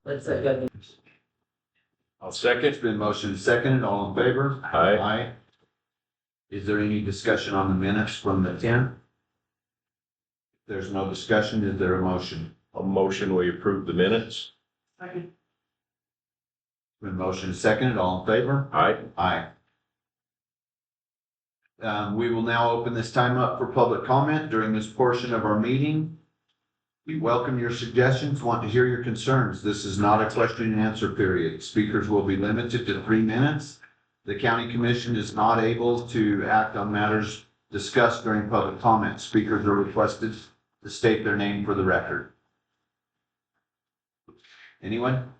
Let's say. I'll second. It's been motion and seconded. All in favor? Aye. Aye. Is there any discussion on the minutes from the 10th? If there's no discussion, is there a motion? A motion, we approve the minutes. Second. It's been motion and seconded. All in favor? Aye. Aye. We will now open this time up for public comment during this portion of our meeting. We welcome your suggestions, want to hear your concerns. This is not a question and answer period. Speakers will be limited to 3 minutes. The county commission is not able to act on matters discussed during public comment. Speakers are requested to state their name for the record. Anyone?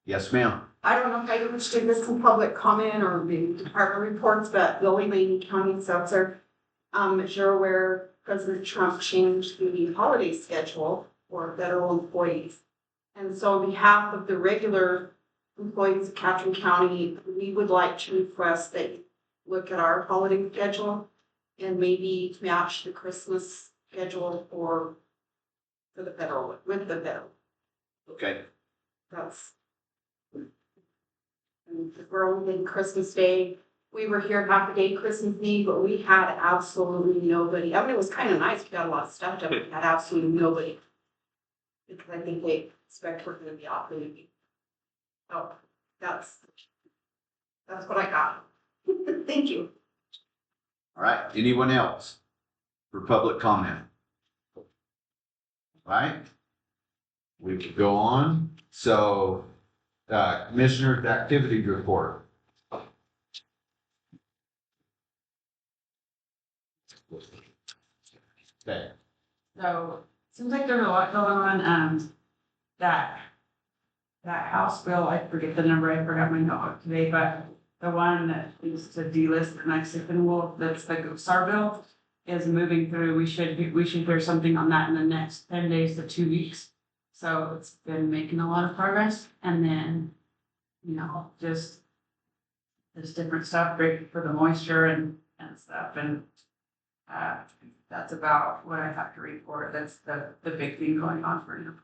Yes, ma'am. I don't know if I understood this in public comment or maybe department reports, but Billy Lane County Assessor, as you're aware, President Trump changed the holiday schedule for federal employees. And so on behalf of the regular employees of Catherine County, we would like to request that you look at our holiday schedule and maybe match the Christmas schedule for the federal, with the federal. Okay. That's. And we're only Christmas Day. We were here half a day Christmas Eve, but we had absolutely nobody. I mean, it was kind of nice. We got a lot of stuff done. We had absolutely nobody. Because I think they expect we're going to be off the week. So that's what I got. Thank you. All right. Anyone else for public comment? All right. We could go on. So, Commissioner's activity report. Okay. So, seems like there's a lot going on, that House bill, I forget the number, I forgot my notebook today, but the one that is to delist the Mexican wolf, that's the GUSAR bill, is moving through. We should hear something on that in the next 10 days to 2 weeks. So it's been making a lot of progress. And then, just this different stuff, great for the moisture and stuff. And that's about what I have to report. That's the big thing going on for now.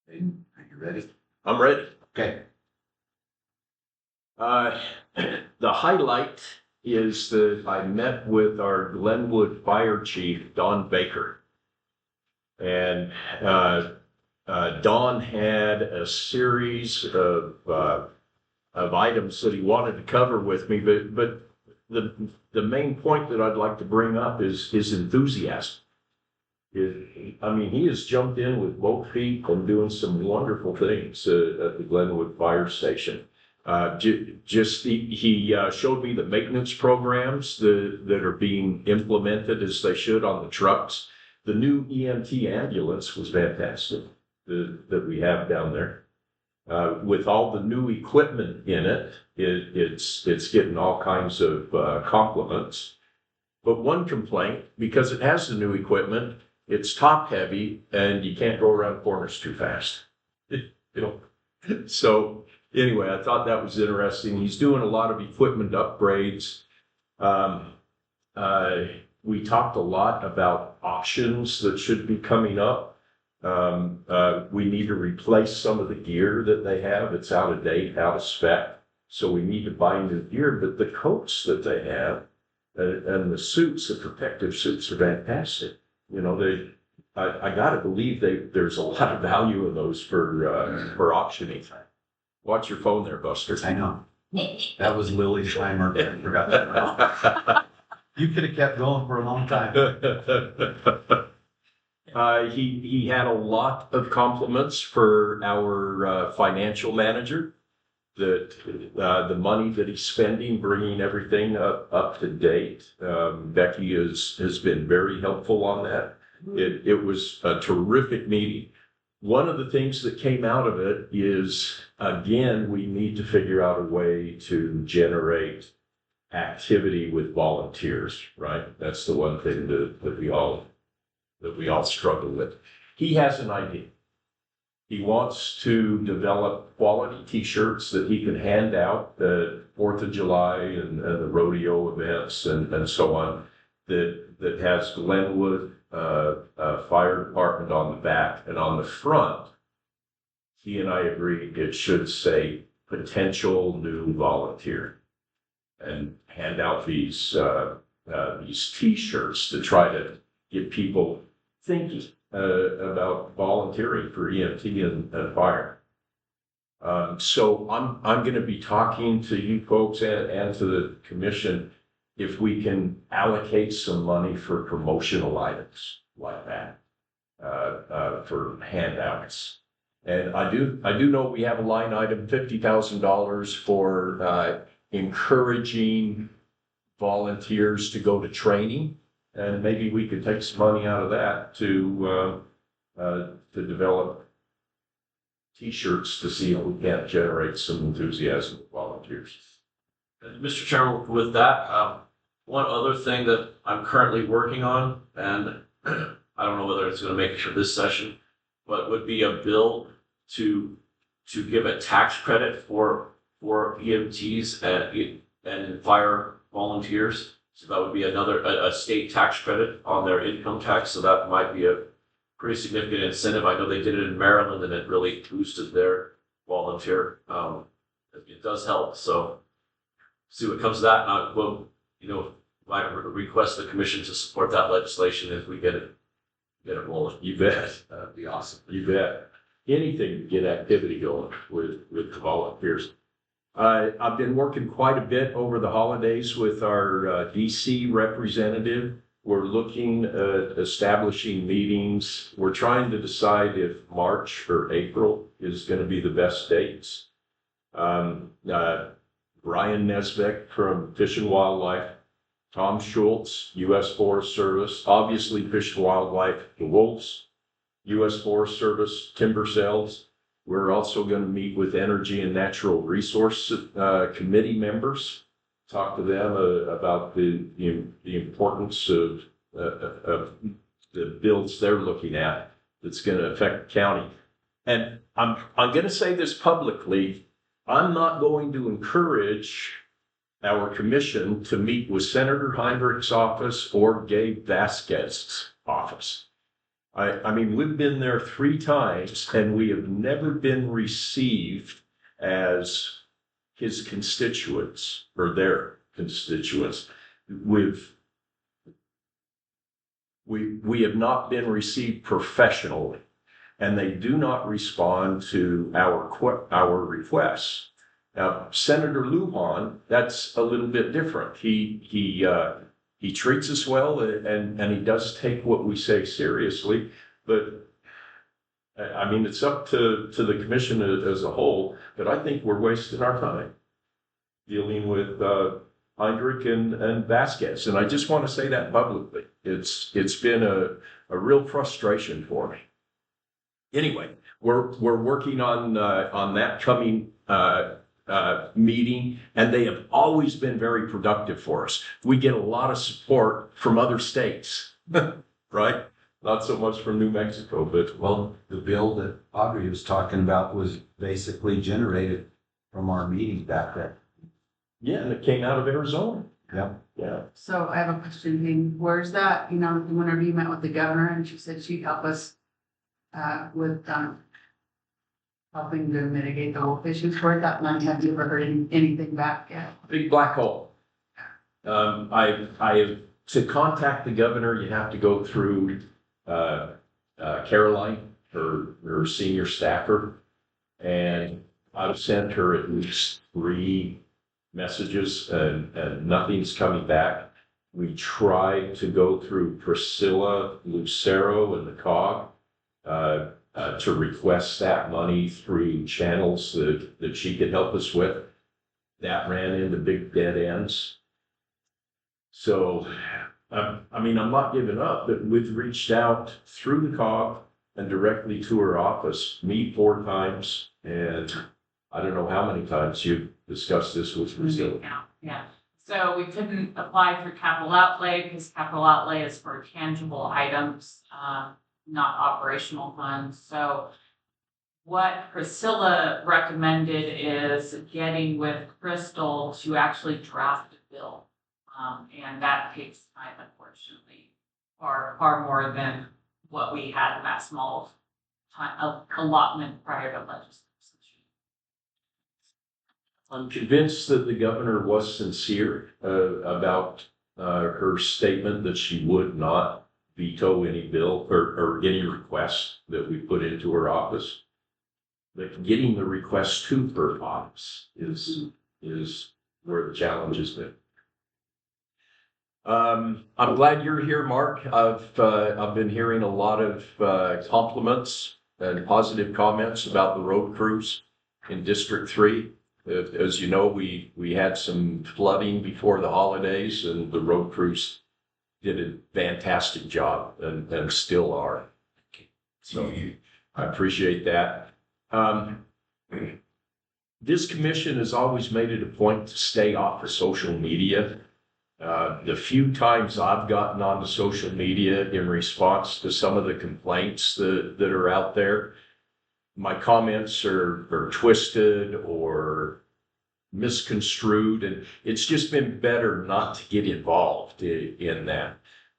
Are you ready? I'm ready. Okay. The highlight is that I met with our Glenwood Fire Chief, Don Baker. And Don had a series of items that he wanted to cover with me, but the main point that I'd like to bring up is his enthusiasm. He has jumped in with both feet and doing some wonderful things at the Glenwood Fire Station. He showed me the maintenance programs that are being implemented as they should on the trucks. The new EMT ambulance was fantastic that we have down there. With all the new equipment in it, it's getting all kinds of compliments. But one complaint, because it has the new equipment, it's top heavy and you can't go around corners too fast. So anyway, I thought that was interesting. He's doing a lot of equipment upgrades. We talked a lot about options that should be coming up. We need to replace some of the gear that they have. It's out of date, out of spec. So we need to buy new gear, but the coats that they have and the suits, the protective suits are fantastic. I gotta believe there's a lot of value in those for auctioning. Watch your phone there, Buster. I know. That was Lily's timer. I forgot that. You could have kept going for a long time. He had a lot of compliments for our financial manager. That the money that he's spending, bringing everything up to date. Becky has been very helpful on that. It was a terrific meeting. One of the things that came out of it is, again, we need to figure out a way to generate activity with volunteers, right? That's the one thing that we all struggle with. He has an idea. He wants to develop quality T-shirts that he can hand out at 4th of July and the rodeo events and so on that has Glenwood fire department on the back, and on the front, he and I agreed it should say potential new volunteer, and hand out these T-shirts to try to get people thinking about volunteering for EMT and fire. So I'm going to be talking to you folks and to the commission if we can allocate some money for promotional items like that, for handouts. And I do know we have a line item, $50,000 for encouraging volunteers to go to training, and maybe we could take some money out of that to develop T-shirts to see if we can't generate some enthusiasm with volunteers. And Mr. Chairman, with that, one other thing that I'm currently working on, and I don't know whether it's going to make it for this session, but would be a bill to give a tax credit for EMTs and fire volunteers. So that would be a state tax credit on their income tax. So that might be a pretty significant incentive. I know they did it in Maryland and it really boosted their volunteer. It does help. So see what comes of that. And I will, might request the commission to support that legislation if we get it rolling. You bet. That'd be awesome. You bet. Anything to get activity going with the volunteers. I've been working quite a bit over the holidays with our DC representative. We're looking at establishing meetings. We're trying to decide if March or April is going to be the best dates. Brian Nesbeck from Fish and Wildlife, Tom Schultz, U.S. Forest Service, obviously Fish and Wildlife, the Wolves, U.S. Forest Service, Timber Sales. We're also going to meet with Energy and Natural Resource Committee members, talk to them about the importance of the bills they're looking at that's going to affect the county. And I'm going to say this publicly. I'm not going to encourage our commission to meet with Senator Heinrich's office or Gabe Vasquez's office. I mean, we've been there 3 times and we have never been received as his constituents or their constituents. We have not been received professionally, and they do not respond to our requests. Now, Senator Lujan, that's a little bit different. He treats us well, and he does take what we say seriously, but I mean, it's up to the commission as a whole, but I think we're wasting our time dealing with Heinrich and Vasquez. And I just want to say that publicly. It's been a real frustration for me. Anyway, we're working on that coming meeting, and they have always been very productive for us. We get a lot of support from other states, right? Not so much from New Mexico, but Well, the bill that Audrey was talking about was basically generated from our meeting back then. yeah, and it came out of Arizona. Yep. Yeah. So I have a question, Dean. Where's that, whenever you met with the governor and she said she'd help us with helping to mitigate the wolf issues, where'd that money? Have you ever heard anything back yet? Big black hole. I have to contact the governor. You have to go through Caroline, her senior staffer, and I've sent her at least 3 messages, and nothing's coming back. We tried to go through Priscilla Lucero and the COG to request that money through channels that she could help us with. That ran into big dead ends. So, I mean, I'm not giving up, but we've reached out through the COG and directly to her office, me 4 times, and I don't know how many times you've discussed this with Priscilla. Yeah, so we couldn't apply for capital outlay because capital outlay is for tangible items, not operational funds. So what Priscilla recommended is getting with Crystal to actually draft a bill. And that takes time, unfortunately. far more than what we had in that small time, allotment prior to legislation. I'm convinced that the governor was sincere about her statement that she would not veto any bill or any request that we put into her office. But getting the request to her office is where the challenge has been. I'm glad you're here, Mark. I've been hearing a lot of compliments and positive comments about the road crews in District 3. As you know, we had some flooding before the holidays, and the road crews did a fantastic job and still are. So I appreciate that. This commission has always made it a point to stay off of social media. The few times I've gotten onto social media in response to some of the complaints that are out there, my comments are twisted or misconstrued, and it's just been better not to get involved in that.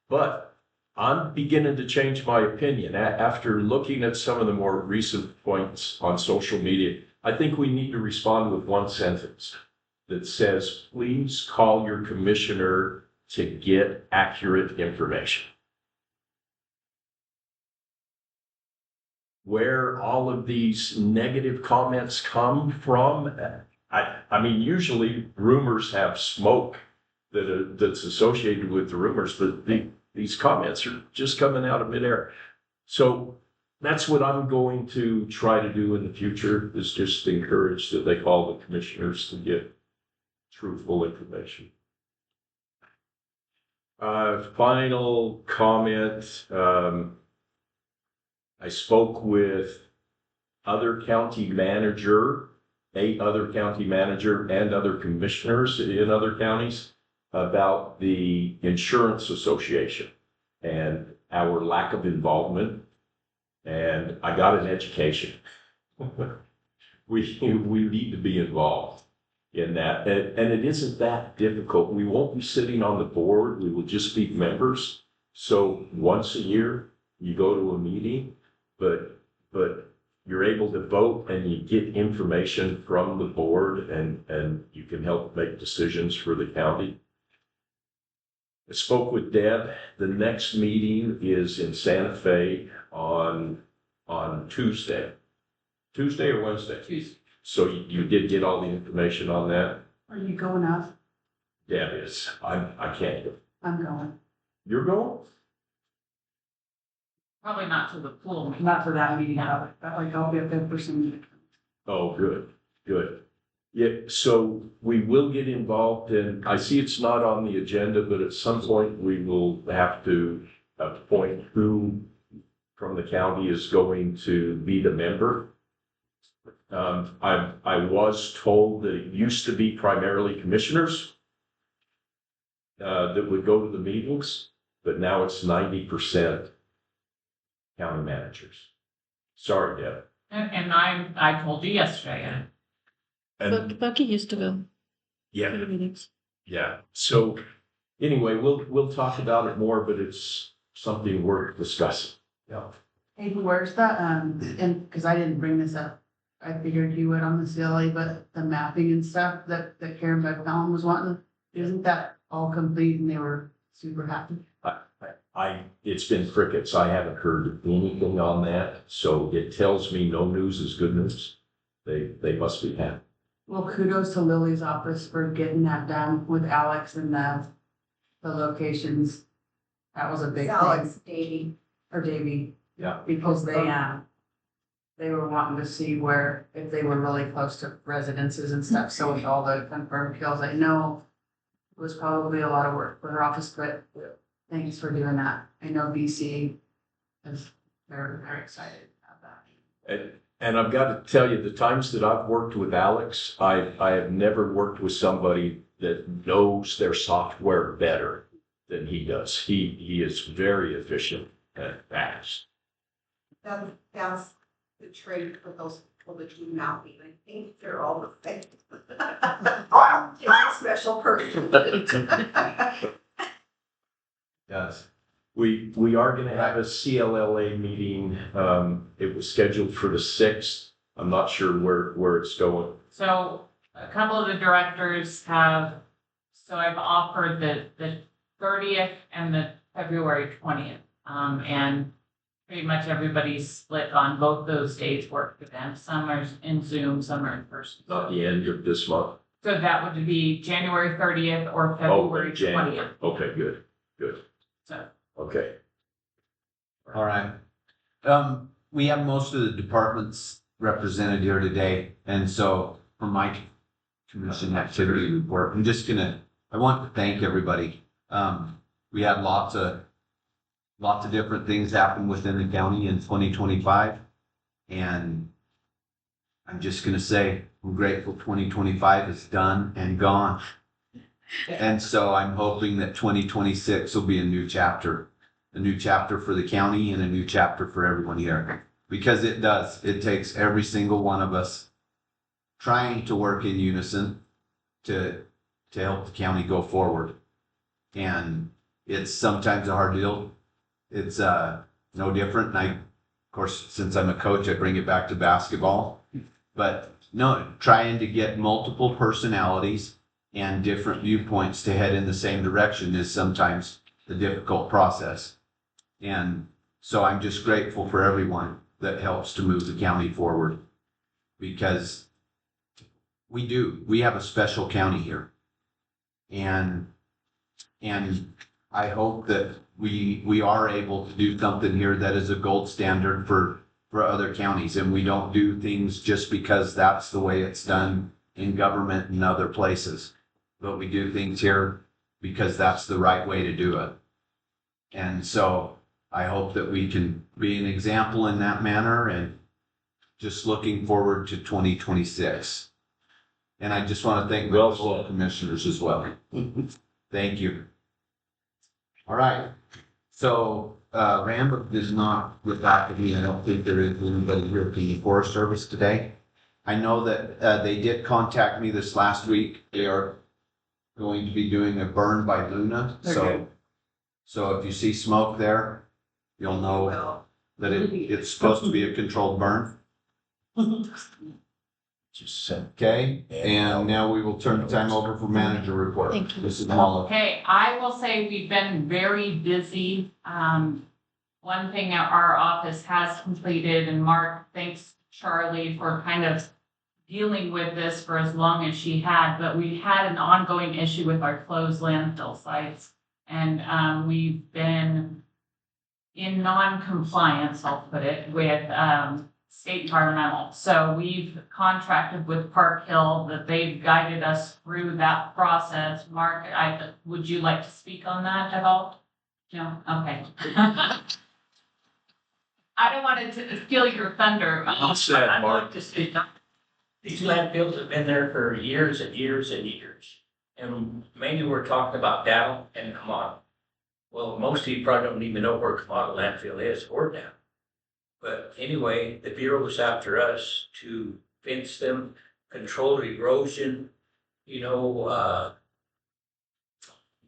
But I'm beginning to change my opinion. After looking at some of the more recent points on social media, I think we need to respond with one sentence that says, please call your commissioner to get accurate information. Where all of these negative comments come from, I mean, usually rumors have smoke that's associated with the rumors, but these comments are just coming out of midair. So that's what I'm going to try to do in the future, is just encourage that they call the commissioners to get truthful information. Final comment. I spoke with eight other county manager and other commissioners in other counties about the insurance association and our lack of involvement. And I got an education. We need to be involved in that. And it isn't that difficult. We won't be sitting on the board. We will just be members. So once a year, you go to a meeting, but you're able to vote and you get information from the board, and you can help make decisions for the county. I spoke with Deb. The next meeting is in Santa Fe on Tuesday. Tuesday or Wednesday? Tuesday. So you did get all the information on that? Are you going up? Deb is. I can't go. I'm going. You're going? Probably not to the pool meeting. Not for that meeting, but like I'll be up there for some. Oh, good. Yeah, so we will get involved, and I see it's not on the agenda, but at some point we will have to appoint who from the county is going to be the member. I was told that it used to be primarily commissioners that would go to the meetings, but now it's 90% county managers. Sorry, Deb. And I told you yesterday, And Bucky used to go to yeah, the meetings. yeah. So anyway, we'll talk about it more, but it's something worth discussing. Yeah. Hey, where's the, and, cause I didn't bring this up. I figured you would on the CLA, but the mapping and stuff that Karen Beckfallen was wanting, isn't that all complete and they were super happy? It's been crickets. I haven't heard anything on that. So it tells me no news is good news. They must be happy. Well, kudos to Lily's office for getting that done with Alex and the locations. That was a big thing. Alex, Davey. Or Davey. Yeah. Because they were wanting to see where, if they were really close to residences and stuff. So with all the confirmed kills, I know it was probably a lot of work for her office, but thanks for doing that. I know BC is very, very excited about that. And I've got to tell you, the times that I've worked with Alex, I have never worked with somebody that knows their software better than he does. He is very efficient and fast. That's the trait for those people that do mapping. I think they're all the same. You're a special person. Yes. We are gonna have a CLLA meeting. It was scheduled for the 6th. I'm not sure where it's going. So a couple of the directors have, so I've offered the 30th and the February 20th. And pretty much everybody's split on both those days work for them. Some are in Zoom, some are in person. Not the end of this month. So that would be January 30th or February 20th. Okay, good. So, Okay. All right. We have most of the departments represented here today, and so for my commission activity report, I want to thank everybody. We had lots of different things happen within the county in 2025, and I'm just gonna say, I'm grateful 2025 is done and gone. And so I'm hoping that 2026 will be a new chapter for the county and a new chapter for everyone here. Because it does, it takes every single one of us trying to work in unison to help the county go forward. And it's sometimes a hard deal. It's no different. And of course, since I'm a coach, I bring it back to basketball. But no, trying to get multiple personalities and different viewpoints to head in the same direction is sometimes the difficult process. And so I'm just grateful for everyone that helps to move the county forward, because we have a special county here. And I hope that we are able to do something here that is a gold standard for other counties, and we don't do things just because that's the way it's done in government and other places, but we do things here because that's the right way to do it. And so I hope that we can be an example in that manner, and just looking forward to 2026. And I just want to thank my fellow commissioners as well. Thank you. All right. So Rambert is not with back of me. I don't think there is anybody here from the Forest Service today. I know that they did contact me this last week. They are going to be doing a burn by Luna. So if you see smoke there, you'll know that it's supposed to be a controlled burn. Just send. Okay, and now we will turn the time over for manager report. Thank you. Mrs. Muller. okay, I will say we've been very busy. One thing that our office has completed, and Mark, thanks Charlie for kind of dealing with this for as long as she had, but we had an ongoing issue with our closed landfill sites. And we've been in non-compliance, I'll put it, with state environmental. So we've contracted with Park Hill that they've guided us through that process. Mark, would you like to speak on that at all? No? Okay. I don't want to steal your thunder. I'll say it, I'd Mark. like to say, these landfills have been there for years and years and years. And mainly we're talking about Dow and Kamada. Well, most of you probably don't even know where Kamada landfill is or Dow. But anyway, the Bureau was after us to fence them, control erosion,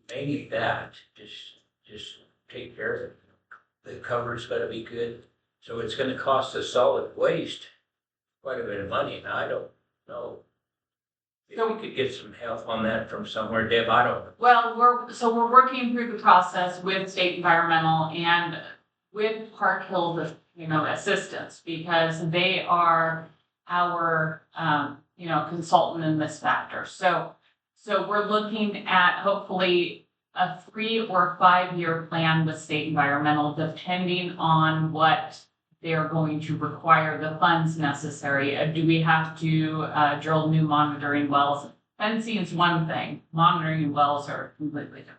mainly that, just take care of it. The cover's gotta be good. So it's gonna cost us solid waste quite a bit of money, and I don't know. If we could get some help on that from somewhere, Deb, I don't know. Well, we're working through the process with state environmental and with Park Hill's, assistance, because they are our, consultant in this factor. So we're looking at hopefully a 3 or 5 year plan with state environmental, depending on what they're going to require the funds necessary. Do we have to drill new monitoring wells? Fencing is one thing. Monitoring wells are completely different,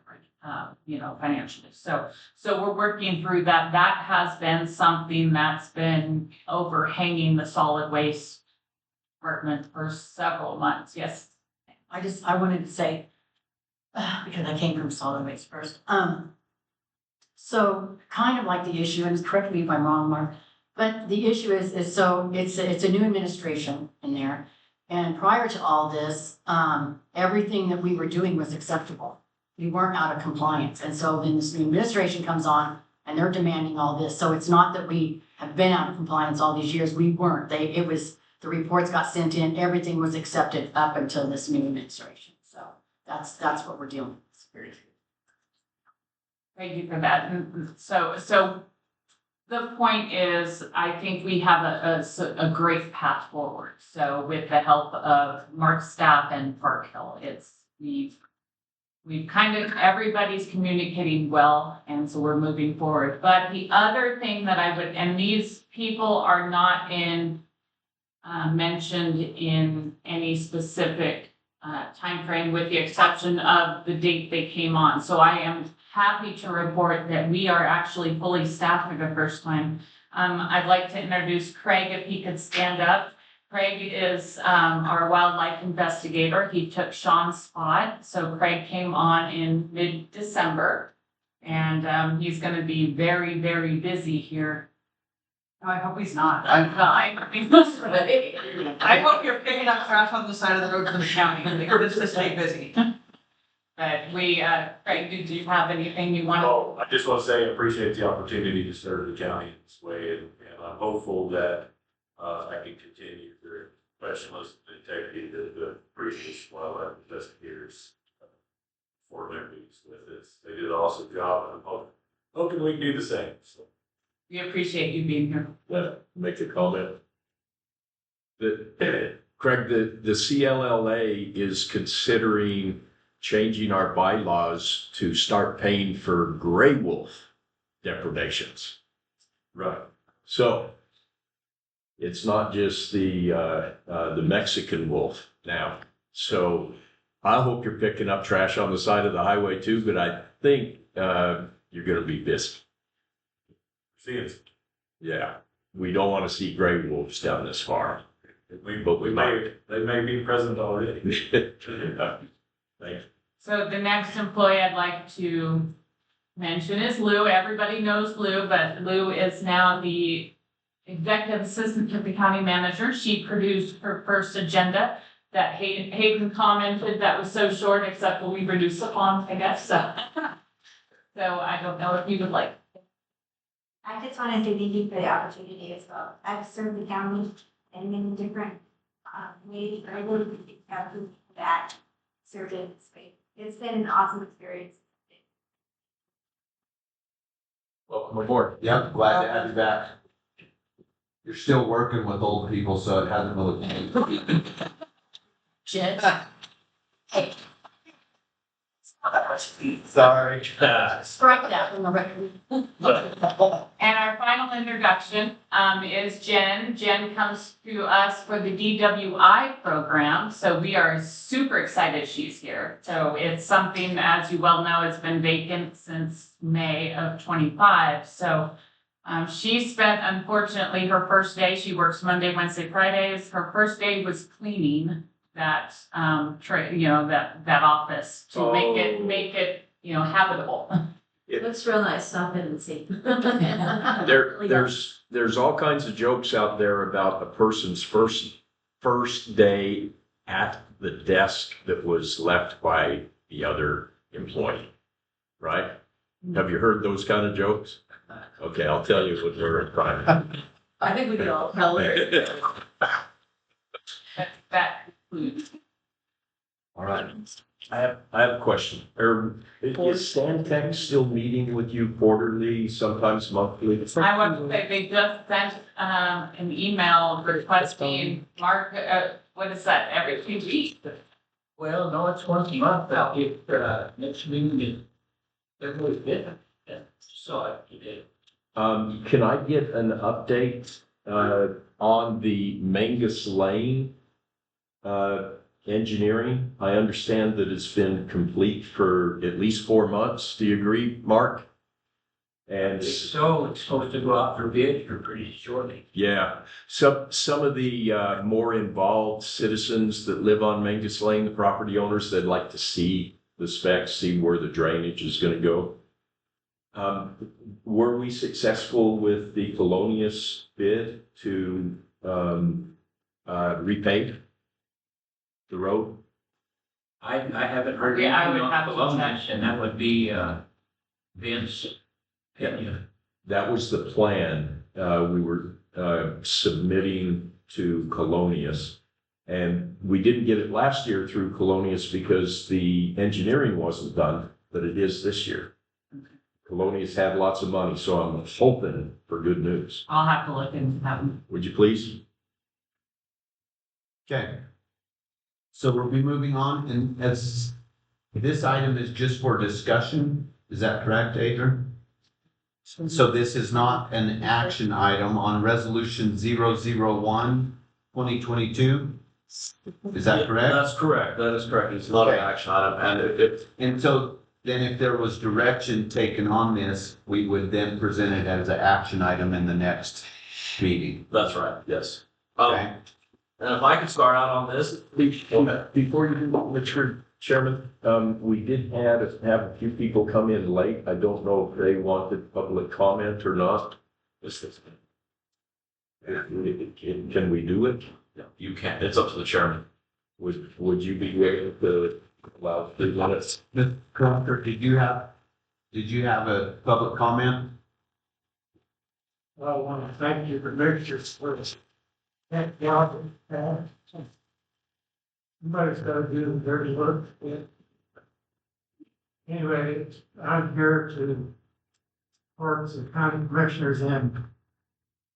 financially. So we're working through that. That has been something that's been overhanging the solid waste department for several months. Yes. I wanted to say, because I came from solid waste first. So kind of like the issue, and correct me if I'm wrong, Mark, but the issue is so it's a new administration in there. And prior to all this, everything that we were doing was acceptable. we weren't out of compliance. And so then this new administration comes on and they're demanding all this. So it's not that we have been out of compliance all these years. We weren't. The reports got sent in, everything was accepted up until this new administration. So that's what we're dealing with. Thank you for that. And so the point is, I think we have a great path forward. So with the help of Mark's staff and Park Hill, we've kind of, everybody's communicating well, and so we're moving forward. But the other thing that and these people are not mentioned in any specific timeframe, with the exception of the date they came on. So I am happy to report that we are actually fully staffed for the first time. I'd like to introduce Craig, if he could stand up. Craig is our wildlife investigator. He took Sean's spot. So Craig came on in mid-December, and he's going to be very, very busy here. No, I hope he's not. I hope you're picking up trash on the side of the road for the county, because it's to stay busy. But Craig, did you have anything you want to? Oh, I just want to say I appreciate the opportunity to serve the county in this way, and I'm hopeful that I can continue the professionalism and integrity that the previous wildlife investigators for their meetings with this. They did an awesome job, and I'm hoping we can do the same. So, We appreciate you being here. Yeah, make a comment. Craig, the CLLA is considering changing our bylaws to start paying for gray wolf depredations. right. So it's not just the Mexican wolf now. So I hope you're picking up trash on the side of the highway too, but I think you're going to be busy. See, it's, Yeah, we don't want to see gray wolves down this far. they may be present already. Thank you. So the next employee I'd like to mention is Lou. Everybody knows Lou, but Lou is now the executive assistant to the county manager. She produced her first agenda that Hayden commented that was so short, except when we reduced the font, I guess. So I don't know if you would like. I just want to say thank you for the opportunity as well. I've served the county in many different ways, but I really think that served in this way. It's been an awesome experience. Welcome aboard. Yep, glad to have you back. You're still working with old people, so it hasn't really changed. Shit. Sorry. Strike that from the record. And our final introduction is Jen. Jen comes to us for the DWI program, so we are super excited she's here. So it's something, as you well know, it's been vacant since May of 25. So she spent, unfortunately, her first day, she works Monday, Wednesday, Fridays. Her first day was cleaning that, that office to make it, habitable. Looks real nice. Stop in and see. There's all kinds of jokes out there about a person's first day at the desk that was left by the other employee, right? Have you heard those kind of jokes? Okay, I'll tell you when we're in private. I think we could all tell it. That concludes. All right. I have a question. Is Stantec still meeting with you quarterly, sometimes monthly? I want to say they just sent an email requesting Mark, what is that, every 2 weeks? Well, no, it's once a month. I'll get, next meeting is February 5th. Yeah, saw it today. Can I get an update on the Mangus Lane engineering? I understand that it's been complete for at least 4 months. Do you agree, Mark? And So it's supposed to go out for bid for pretty shortly. yeah, some of the more involved citizens that live on Mangus Lane, the property owners, they'd like to see the specs, see where the drainage is going to go. Were we successful with the Colonius bid to repave the road? I haven't heard Yeah, I anything would on have to Colonias, and that would be, Vince. Yeah. That was the plan. We were submitting to Colonias. And we didn't get it last year through Colonias because the engineering wasn't done, but it is this year. Colonias had lots of money, so I'm hoping for good news. I'll have to look into that one. Would you please? Okay. So we'll be moving on, and as this item is just for discussion, is that correct, Adrian? So this is not an action item on resolution 001, 2022? Is that correct? That's correct, that is correct, it's not an Okay. action item, and if, And so then if there was direction taken on this, we would then present it as an action item in the next meeting. that's right, yes. Okay? And if I could start out on this, Before you do, Mr. Chairman, we did have a few people come in late. I don't know if they wanted public comment or not. Can we do it? you can't, it's up to the chairman. Would you be able to allow 3 minutes? Mr. Crofter, did you have a public comment? I want to thank you, Commissioners, for that job. Somebody's got to do the dirty work. Anyway, I'm here to support the county commissioners in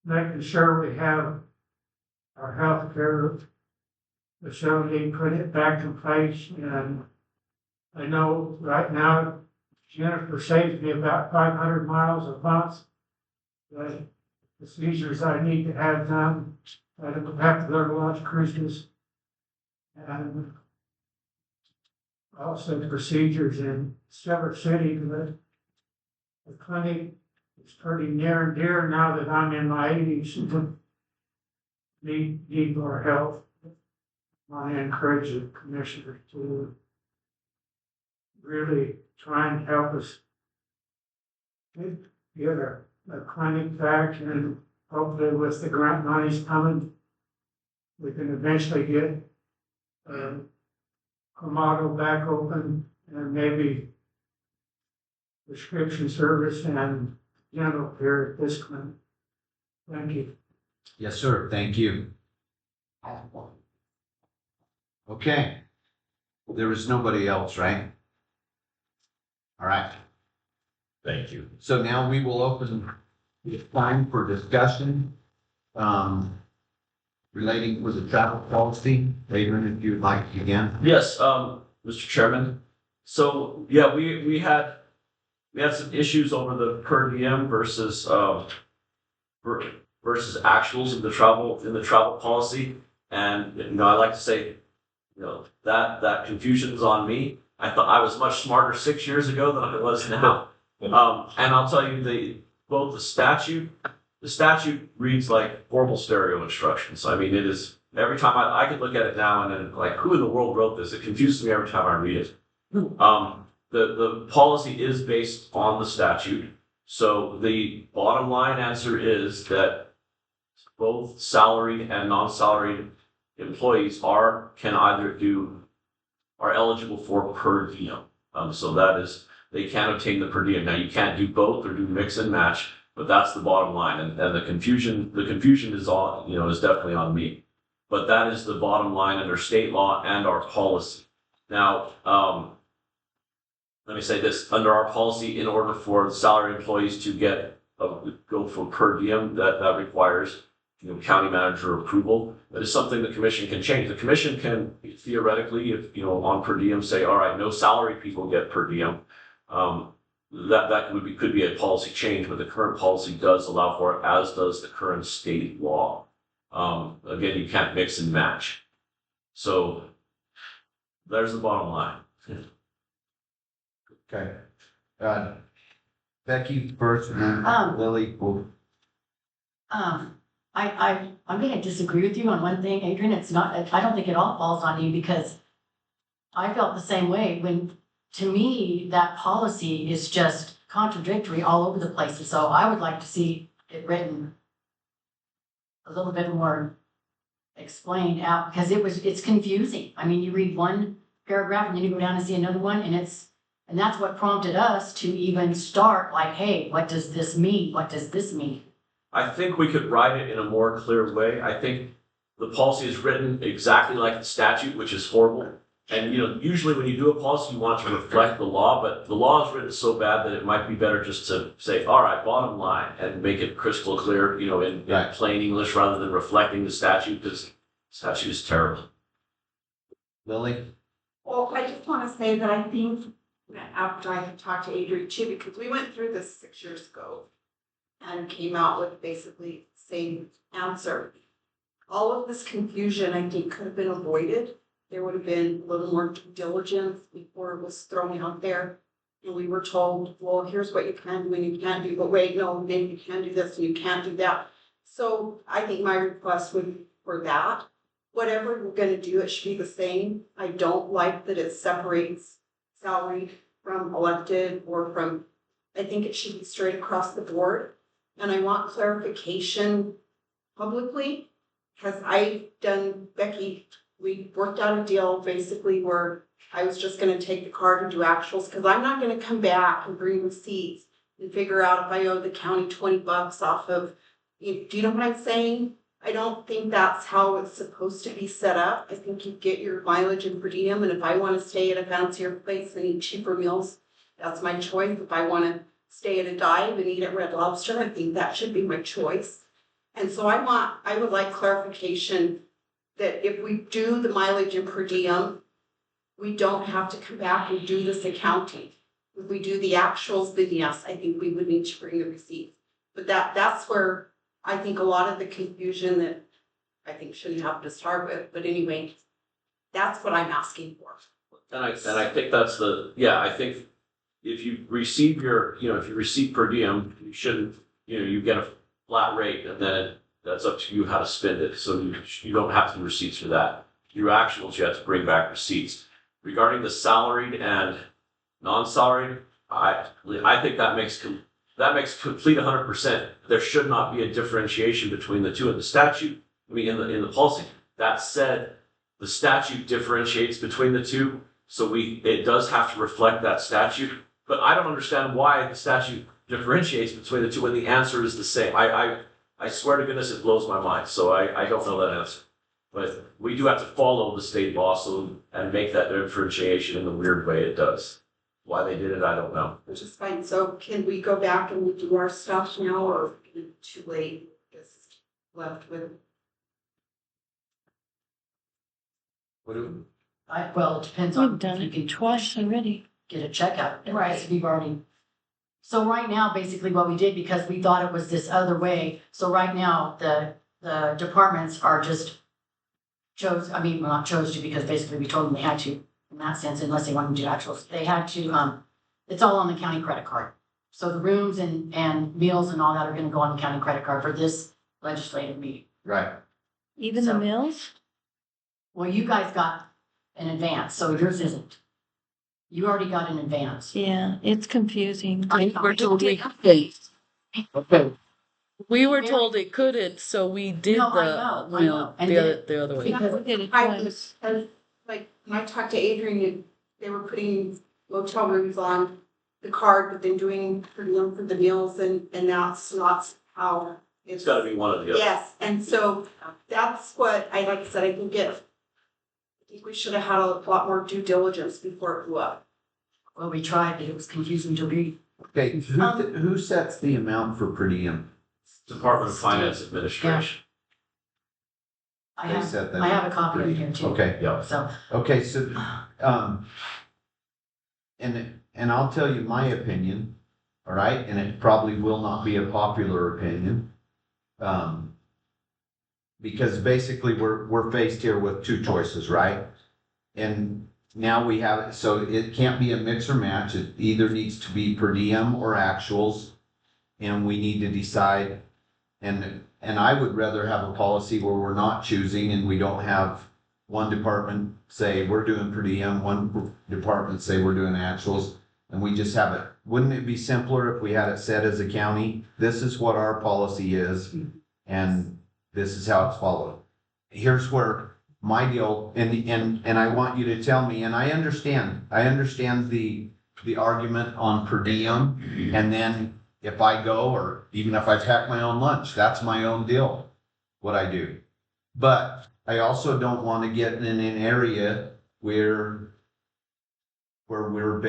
making sure we have our health care facility, put it back in place. And I know right now Jennifer saves me about 500 miles a month. The procedures I need to have done, I don't have to go to Las Cruces. And also the procedures in Silver City, but the clinic is pretty near and dear now that I'm in my 80s and need more help. I want to encourage the commissioner to really try and help us get a clinic back, and hopefully with the grant monies coming, we can eventually get Camado back open, and maybe prescription service and dental care at this clinic. Thank you. Yes, sir. Thank you. Okay. There is nobody else, right? All right. Thank you. So now we will open the time for discussion relating with the travel policy. Adrian, if you'd like to begin. Yes, Mr. Chairman. So, yeah, we had some issues over the per diem versus actuals in the travel policy. And, I like to say, that confusion's on me. I thought I was much smarter 6 years ago than I was now. And I'll tell you, the statute reads like formal stereo instructions. I mean, it is, every time I could look at it now and then, like, who in the world wrote this? It confuses me every time I read it. The policy is based on the statute. So the bottom line answer is that both salaried and non-salaried employees are eligible for per diem. So that is, they can obtain the per diem. Now, you can't do both or do mix and match, but that's the bottom line. And the confusion is is definitely on me. But that is the bottom line under state law and our policy. Now, let me say this, under our policy, in order for salary employees to go for per diem, that requires county manager approval. That is something the commission can change. The commission can theoretically, if on per diem, say, all right, no salary people get per diem. That could be a policy change, but the current policy does allow for it, as does the current state law. Again, you can't mix and match. So there's the bottom line. Okay. Becky first, and then Lily will. I'm gonna disagree with you on one thing, Adrian. It's not, I don't think it all falls on you, because I felt the same way when, to me, that policy is just contradictory all over the place. And so I would like to see it written a little bit more explained out, because it's confusing. I mean, you read one paragraph and then you go down and see another one and that's what prompted us to even start like, hey, what does this mean? What does this mean? I think we could write it in a more clear way. I think the policy is written exactly like the statute, which is horrible. And, usually when you do a policy, you want it to reflect the law, but the law is written so bad that it might be better just to say, all right, bottom line, and make it crystal clear, in Right. plain English rather than reflecting the statute, because the statute is terrible. Lily? Well, I just want to say that I think that after I had talked to Adrian too, because we went through this 6 years ago and came out with basically the same answer. All of this confusion, I think, could have been avoided. There would have been a little more due diligence before it was thrown out there. And we were told, well, here's what you can do and you can't do, but wait, no, then you can do this and you can't do that. So I think my request would be for that. Whatever we're gonna do, it should be the same. I don't like that it separates salary from elected or from, I think it should be straight across the board. And I want clarification publicly, because Becky, we worked out a deal basically where I was just gonna take the card and do actuals, because I'm not gonna come back and bring receipts and figure out if I owe the county $20 off of, do you know what I'm saying? I don't think that's how it's supposed to be set up. I think you get your mileage and per diem, and if I wanna stay at a fancier place and eat cheaper meals, that's my choice. If I wanna stay at a dive and eat at Red Lobster, I think that should be my choice. And so I would like clarification that if we do the mileage and per diem, we don't have to come back and do this accounting. If we do the actuals, then yes, I think we would need to bring the receipts. But that's where I think a lot of the confusion that I think shouldn't happen to start with, but anyway, that's what I'm asking for. And I think that's I think if you receive if you receive per diem, you shouldn't, you get a flat rate and then that's up to you how to spend it. So you don't have to do receipts for that. Your actuals, you have to bring back receipts. Regarding the salaried and non-salaried, I think that makes complete 100%. There should not be a differentiation between the two in the statute. I mean, in the policy. That said, the statute differentiates between the two, so it does have to reflect that statute. But I don't understand why the statute differentiates between the two when the answer is the same. I swear to goodness, it blows my mind. So I don't know that answer. But we do have to follow the state law and make that differentiation in the weird way it does. Why they did it, I don't know. Which is fine. So can we go back and do our stuff now, or is it too late? Just left with. Well, it depends on. We've done if you it can twice already. Get a checkout. Right. We've already. So right now, basically what we did, because we thought it was this other way, so right now, the departments are just not chose to, because basically we told them they had to, in that sense, unless they wanted to do actuals, they had to, it's all on the county credit card. So the rooms and meals and all that are gonna go on the county credit card for this legislative meeting. Right. Even the meals? Well, you guys got an advance, so yours isn't. You already got an advance. Yeah, it's confusing. I We're told we Okay. We were told it couldn't, so we did No, I know. And the other way. Because We did it I twice. was, like, when I talked to Adrian, they were putting motel rooms on the card, but then doing per diem for the meals, and that's not how It's got to be one or the other. Yes, and so that's what like I said, I think we should have had a lot more due diligence before it blew up. Well, we tried, but it was confusing to read. Okay, who sets the amount for per diem? Department of Finance Administration. I They set that. have a copy in here too. Okay, Yeah. So, okay, so, and I'll tell you my opinion, all right, and it probably will not be a popular opinion. Because basically we're faced here with two choices, right? And now we have it, so it can't be a mix or match. It either needs to be per diem or actuals. And we need to decide, and I would rather have a policy where we're not choosing and we don't have one department say we're doing per diem, one department say we're doing actuals, and we just have it. Wouldn't it be simpler if we had it set as a county? This is what our policy is, and this is how it's followed. Here's where my deal, and I want you to tell me, and I understand the argument on per diem, and then if I go, or even if I pack my own lunch, that's my own deal, what I do. But I also don't want to get in an area where we're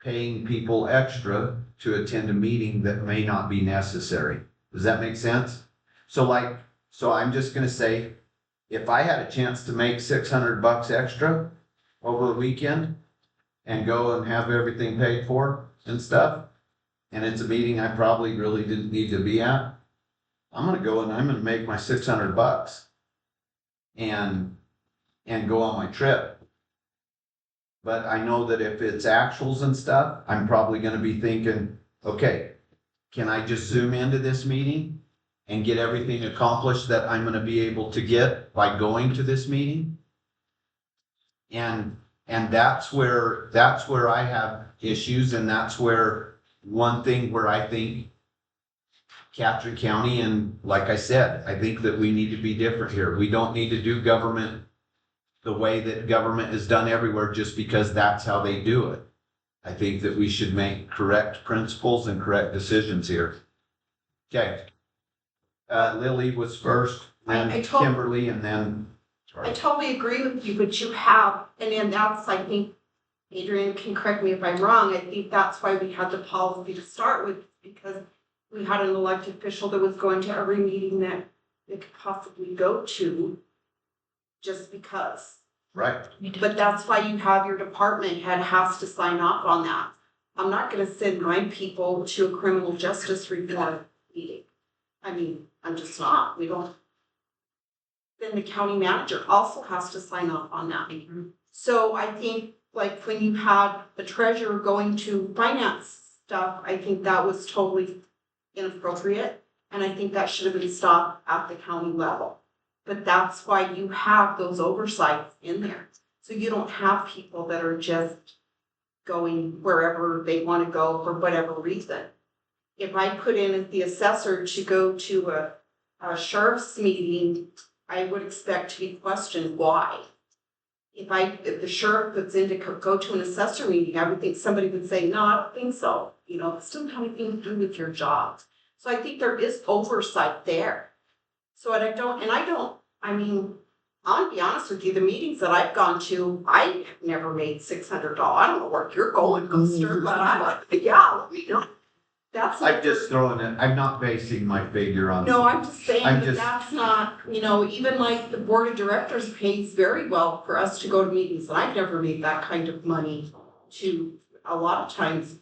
paying people extra to attend a meeting that may not be necessary. Does that make sense? So I'm just gonna say, if I had a chance to make $600 extra over the weekend and go and have everything paid for and stuff, and it's a meeting I probably really didn't need to be at, I'm gonna go and I'm gonna make my $600 and go on my trip. But I know that if it's actuals and stuff, I'm probably gonna be thinking, okay, can I just zoom into this meeting and get everything accomplished that I'm gonna be able to get by going to this meeting? And that's where I have issues, and that's where one thing where I think Catherine County, and like I said, I think that we need to be different here. We don't need to do government the way that government is done everywhere just because that's how they do it. I think that we should make correct principles and correct decisions here. Okay. Lily was first, then Kimberly, and then. I totally agree with you, but you have, and then that's, I think, Adrian can correct me if I'm wrong, I think that's why we had the policy to start with, because we had an elected official that was going to every meeting that they could possibly go to, just because. Right. But that's why you have your department head has to sign off on that. I'm not gonna send my people to a criminal justice reform meeting. I mean, I'm just not, we don't. Then the county manager also has to sign off on that. So I think, like, when you had the treasurer going to finance stuff, I think that was totally inappropriate. And I think that should have been stopped at the county level. But that's why you have those oversights in there. So you don't have people that are just going wherever they want to go for whatever reason. If I put in as the assessor to go to a sheriff's meeting, I would expect to be questioned why. If the sheriff puts in to go to an assessor meeting, I would think somebody would say, no, I don't think so. You know, it doesn't have anything to do with your job. So I think there is oversight there. So I mean, I'll be honest with you, the meetings that I've gone to, I have never made $600. I don't know where you're going, Guster, but I'm like, yeah, you know, that's. I'm just throwing it, I'm not basing my figure on. No, I'm just saying that that's not, you know, even like the board of directors pays very well for us to go to meetings, and I've never made that kind of money to, a lot of times,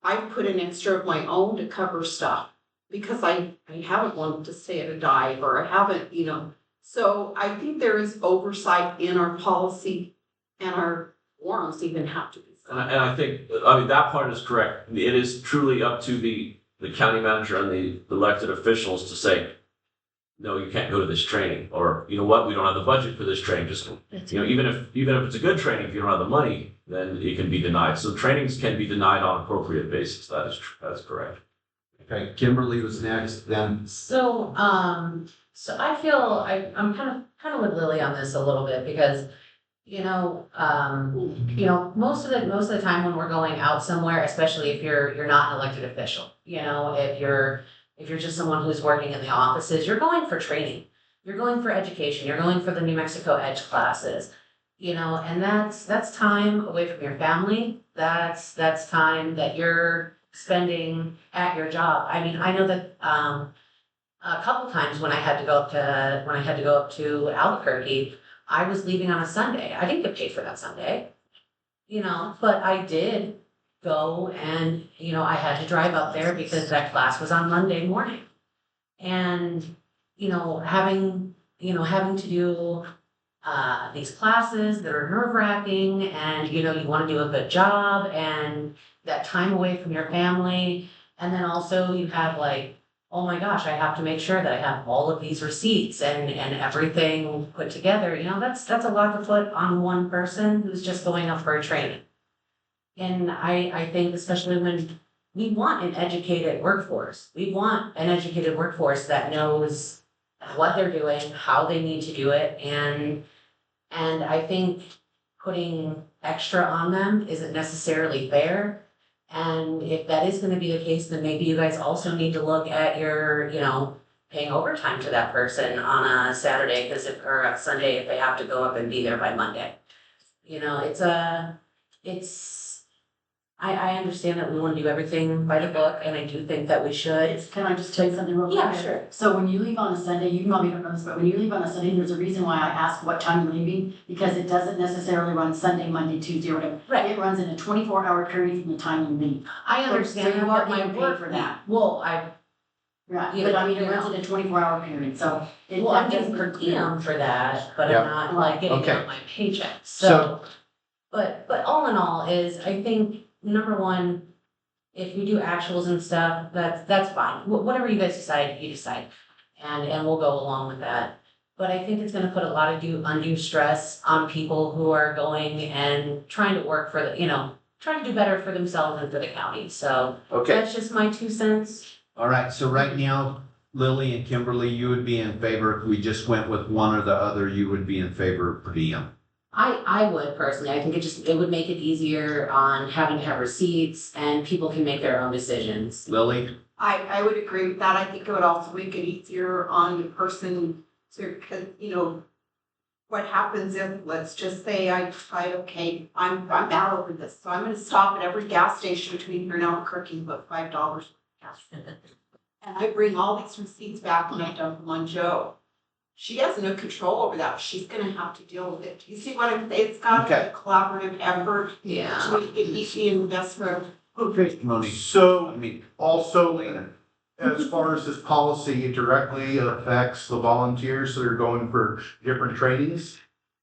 I've put in extra of my own to cover stuff. Because I haven't wanted to stay at a dive, or I haven't, you know. So I think there is oversight in our policy, and our forums even have to be. And I think, I mean, that part is correct. It is truly up to the county manager and the elected officials to say, no, you can't go to this training, or you know what, we don't have the budget for this training. Just, you know, even if it's a good training, if you don't have the money, then it can be denied. So trainings can be denied on an appropriate basis. That is correct. Okay, Kimberly was next, then. So I feel I'm kind of with Lily on this a little bit, because, most of the time when we're going out somewhere, especially if you're not an elected official, if you're just someone who's working in the offices, you're going for training, you're going for education, you're going for the New Mexico Edge classes, and that's time away from your family. That's time that you're spending at your job. I mean, I know that a couple times when I had to go up to Albuquerque, I was leaving on a Sunday. I didn't get paid for that Sunday, but I did go, and I had to drive up there because that class was on Monday morning, and having to do these classes that are nerve-wracking, and you want to do a good job, and that time away from your family. And then also you have like, oh my gosh, I have to make sure that I have all of these receipts and everything put together. That's a lot to put on one person who's just going up for a training. And I think especially when we want an educated workforce, that knows what they're doing, how they need to do it, and I think putting extra on them isn't necessarily fair. And if that is gonna be the case, then maybe you guys also need to look at your, paying overtime to that person on a Saturday, or a Sunday, if they have to go up and be there by Monday. I understand that we wanna do everything by the book, and I do think that we should. Can I just tell you something real quick? Yeah, sure. So when you leave on a Sunday, you probably don't know this, but when you leave on a Sunday, there's a reason why I ask what time you're leaving, because it doesn't necessarily run Sunday, Monday, Tuesday, or whatever. Right. It runs in a 24-hour period from the time you leave. I So understand you that, are but my getting paid work for that. Well, Right, You but know, I mean, it you runs know. in a 24-hour period, so. I'm getting per diem for that, but Yeah. I'm not like getting it Okay. on my paycheck, So- so. But all in all is, I think, number one, if we do actuals and stuff, that's fine. Whatever you guys decide, you decide. And we'll go along with that. But I think it's gonna put a lot of undue stress on people who are going and trying to work for trying to do better for themselves and for the county, so. Okay, That's just my 2 cents. All right, so right now, Lily and Kimberly, you would be in favor, if we just went with one or the other, you would be in favor of per diem. I would personally, I think it would make it easier on having to have receipts and people can make their own decisions. Lily? I would agree with that. I think it would also make it easier on the person to, cause, what happens if, let's just say I decide, okay, I'm out over this, so I'm gonna stop at every gas station between here and Albuquerque and put $5 gas in it. And I bring all these receipts back and I dump them on Joe. She has no control over that. She's gonna have to deal with it. Do you see what I'm saying? It's gotta be a collaborative effort Yeah. to make it easy and best for. Okay, Monique. So I mean, also, as far as this policy, it directly affects the volunteers that are going for different trainings.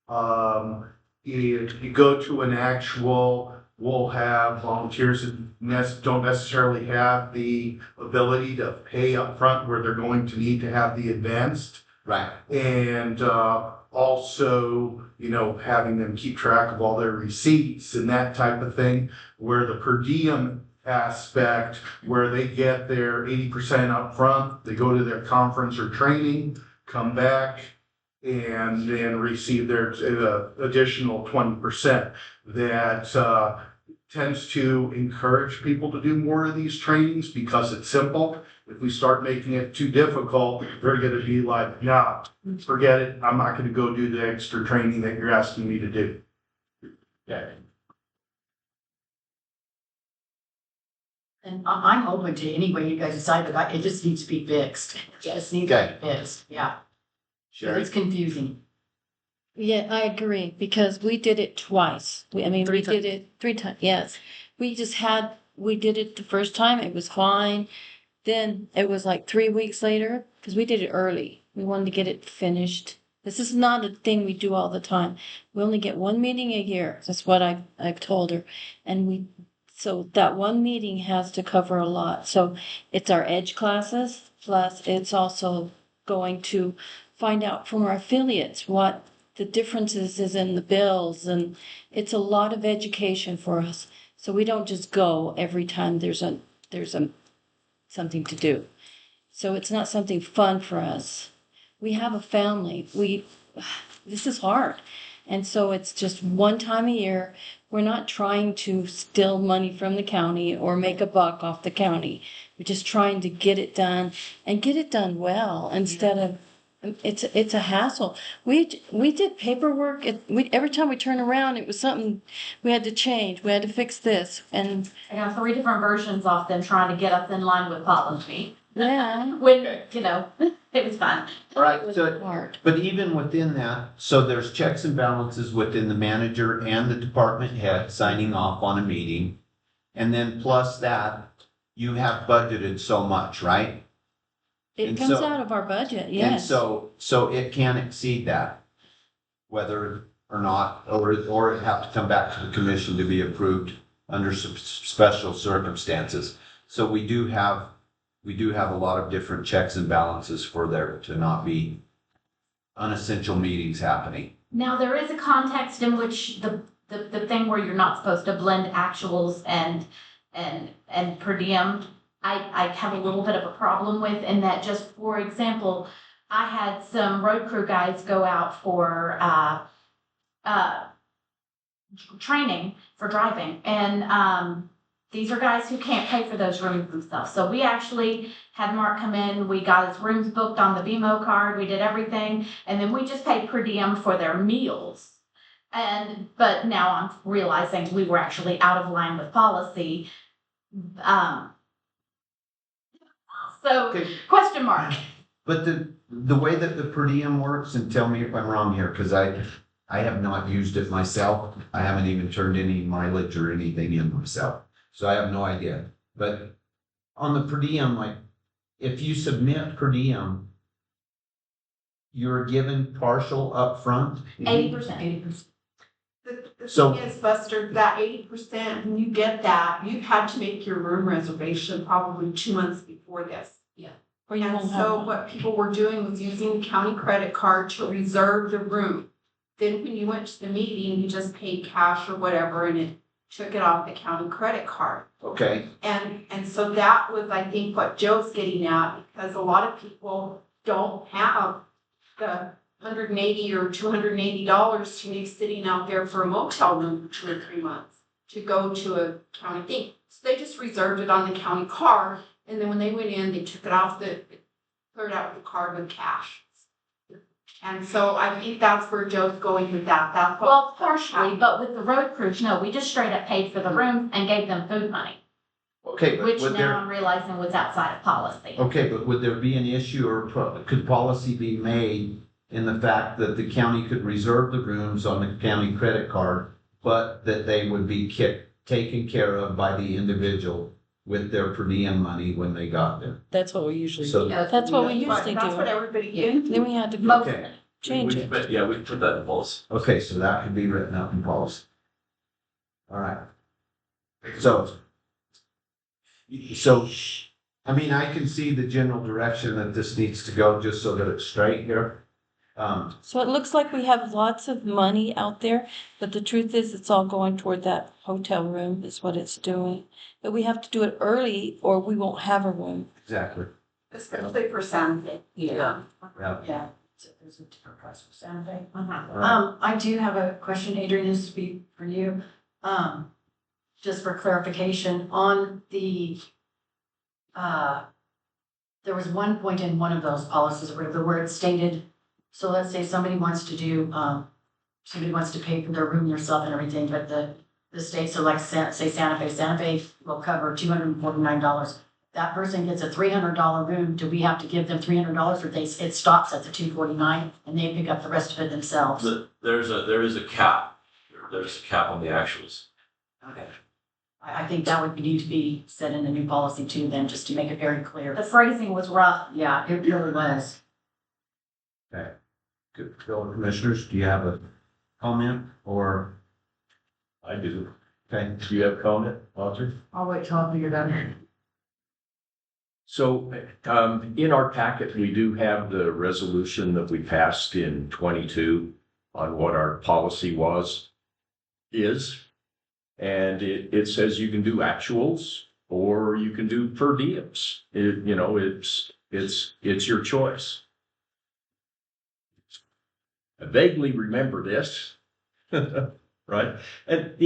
If you go to an actual, we'll have volunteers that don't necessarily have the ability to pay up front where they're going to need to have the advanced. right, And also, having them keep track of all their receipts and that type of thing, where the per diem aspect, where they get their 80% up front, they go to their conference or training, come back, and then receive their additional 20%. That tends to encourage people to do more of these trainings because it's simple. If we start making it too difficult, they're gonna be like, nah, forget it, I'm not gonna go do the extra training that you're asking me to do. okay. And I'm open to any way you guys decide, but it just needs to be fixed. It just needs to be fixed, yeah. Sherry? It's confusing. Yeah, I agree, because we did it twice. We Three did it 3 times, yes. We did it the first time, it was fine. Then it was like 3 weeks later, because we did it early. We wanted to get it finished. This is not a thing we do all the time. We only get 1 meeting a year. That's what I've told her. So that 1 meeting has to cover a lot. So it's our edge classes, plus it's also going to find out from our affiliates what the differences is in the bills, and it's a lot of education for us. So we don't just go every time there's something to do. So it's not something fun for us. We have a family. This is hard. And so it's just 1 time a year. We're not trying to steal money from the county or make a buck off the county. We're just trying to get it done and get it done well instead of, it's a hassle. We did paperwork. Every time we turn around, it was something we had to change. We had to fix this. And I got 3 different versions of them trying to get us in line with policy. yeah, When, it was fun. All right, it was so, hard. but even within that, so there's checks and balances within the manager and the department head signing off on a meeting. And then plus that, you have budgeted so much, right? It And comes so- out of our budget, And yes. so it can exceed that, whether or not, or it have to come back to the commission to be approved under some special circumstances. So we do have a lot of different checks and balances for there to not be unessential meetings happening. Now, there is a context in which the thing where you're not supposed to blend actuals and per diem, I have a little bit of a problem with, in that, just for example, I had some road crew guys go out for, training for driving. And, these are guys who can't pay for those rooms themselves. So we actually had Mark come in, we got his rooms booked on the BMO card, we did everything. And then we just paid per diem for their meals. But now I'm realizing we were actually out of line with policy. So, Okay. question mark. But the way that the per diem works, and tell me if I'm wrong here, because I have not used it myself. I haven't even turned any mileage or anything in myself, so I have no idea. But on the per diem, like, if you submit per diem, you're given partial upfront. 80%. The So- thing is, Buster, that 80%, when you get that, you've had to make your room reservation probably 2 months before this. Or you And won't have so one. what people were doing was using the county credit card to reserve the room. Then when you went to the meeting, you just paid cash or whatever, and it took it off the county credit card. Okay, And so that was, I think, what Joe's getting at, because a lot of people don't have the $180 or $280 to be sitting out there for a motel room for 2 or 3 months to go to a county thing. So they just reserved it on the county card, and then when they went in, they took it off cleared out the card with cash. And so I think that's where Joe's going with that. That's what. Well, partially, but with the road crews, no, we just straight up paid for the rooms and gave them food money, okay, but which would now there, I'm realizing was outside of policy. okay, but would there be an issue, or could policy be made in the fact that the county could reserve the rooms on the county credit card, but that they would be taken care of by the individual with their per diem money when they got there? That's what we usually So- do. That's what we usually That's what do. everybody Yeah, did. then we had to Okay. change it. Yeah, we put that in policy. Okay, so that could be written up in policy. All right. So, I mean, I can see the general direction that this needs to go, just so that it's straight here. So it looks like we have lots of money out there, but the truth is it's all going toward that hotel room is what it's doing. But we have to do it early or we won't have a room. Exactly. Especially for Santa Fe. Yeah. Yeah, there's a different price for Santa Fe. All right. I do have a question, Adrian, this would be for you. Just for clarification, on the, there was one point in one of those policies where the word stated, so let's say somebody wants to do, somebody wants to pay for their room themselves and everything, but the state, so like say Santa Fe will cover $249. That person gets a $300 room, do we have to give them $300 or it stops at the $249 and they pick up the rest of it themselves? There is a cap. There's a cap on the actuals. Okay. I think that would need to be said in the new policy too, then, just to make it very clear. The phrasing was rough. Yeah, it really was. Okay. Good. Fellow commissioners, do you have a comment or? I do. Okay. Do you have a comment, Audrey? I'll wait till I figure that out. So, in our packet, we do have the resolution that we passed in 22 on what our policy is. And it says you can do actuals or you can do per diems. It's your choice. I vaguely remember this, right? And,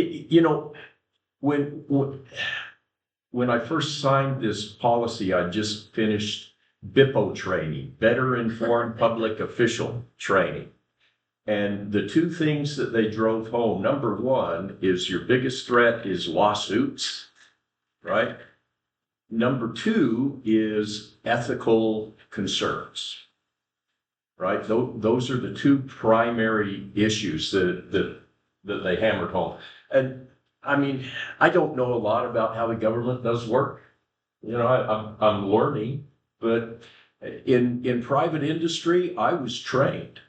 when I first signed this policy, I just finished BIPO training, Better Informed Public Official training. And the two things that they drove home, number one is your biggest threat is lawsuits, right? Number two is ethical concerns, right? Those are the two primary issues that they hammered home. And I mean, I don't know a lot about how the government does work. I'm learning, but in private industry, I was trained.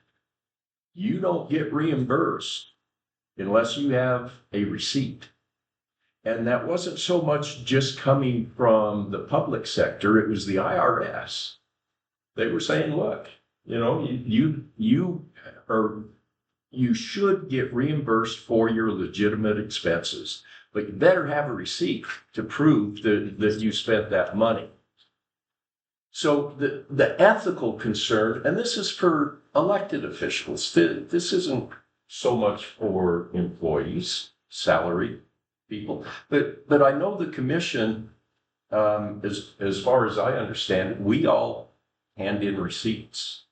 You don't get reimbursed unless you have a receipt. And that wasn't so much just coming from the public sector, it was the IRS. They were saying, look, you should get reimbursed for your legitimate expenses, but you better have a receipt to prove that you spent that money. So the ethical concern, and this is for elected officials, this isn't so much for employees, salary people, but I know the commission, as far as I understand it, we all hand in receipts.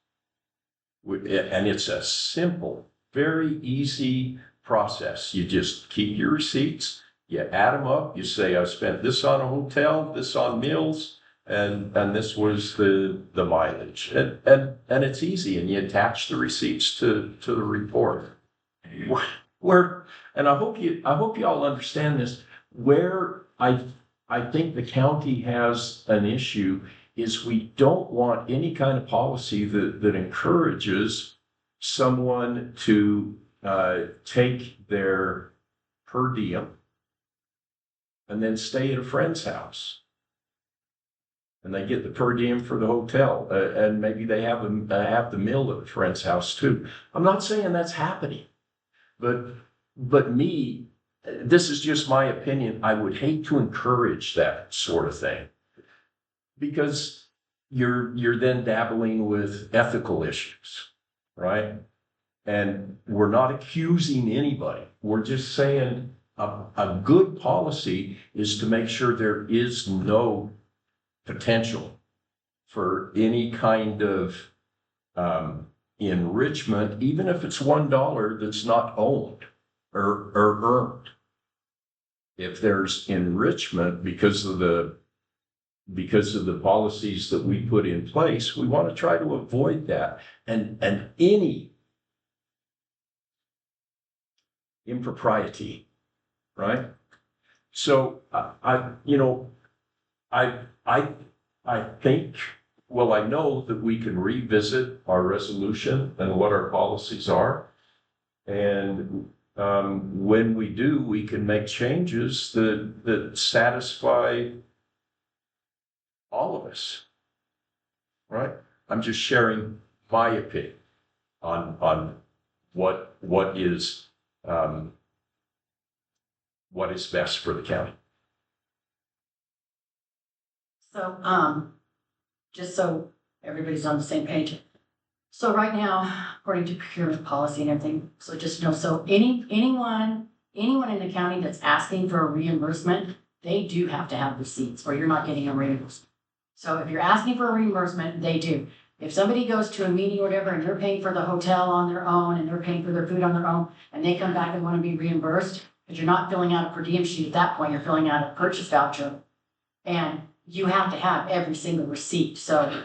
And it's a simple, very easy process. You just keep your receipts, you add them up, you say, I spent this on a hotel, this on meals, and this was the mileage. And it's easy, and you attach the receipts to the report. And I hope you all understand this, where I think the county has an issue is we don't want any kind of policy that encourages someone to take their per diem and then stay at a friend's house. And they get the per diem for the hotel, and maybe they have the meal at a friend's house too. I'm not saying that's happening, but me, this is just my opinion. I would hate to encourage that sort of thing, because you're then dabbling with ethical issues, right? And we're not accusing anybody. We're just saying a good policy is to make sure there is no potential for any kind of enrichment, even if it's $1 that's not owned or earned. If there's enrichment because of the policies that we put in place, we want to try to avoid that. And any impropriety, right? So I think, well, I know that we can revisit our resolution and what our policies are. And when we do, we can make changes that satisfy all of us, right? I'm just sharing my opinion on what is best for the county. So, just so everybody's on the same page. So right now, according to procurement policy and everything, so just know, so anyone in the county that's asking for a reimbursement, they do have to have receipts or you're not getting a reimbursement. So if you're asking for a reimbursement, they do. If somebody goes to a meeting or whatever and they're paying for the hotel on their own and they're paying for their food on their own and they come back and want to be reimbursed, because you're not filling out a per diem sheet at that point, you're filling out a purchase voucher. And you have to have every single receipt. So,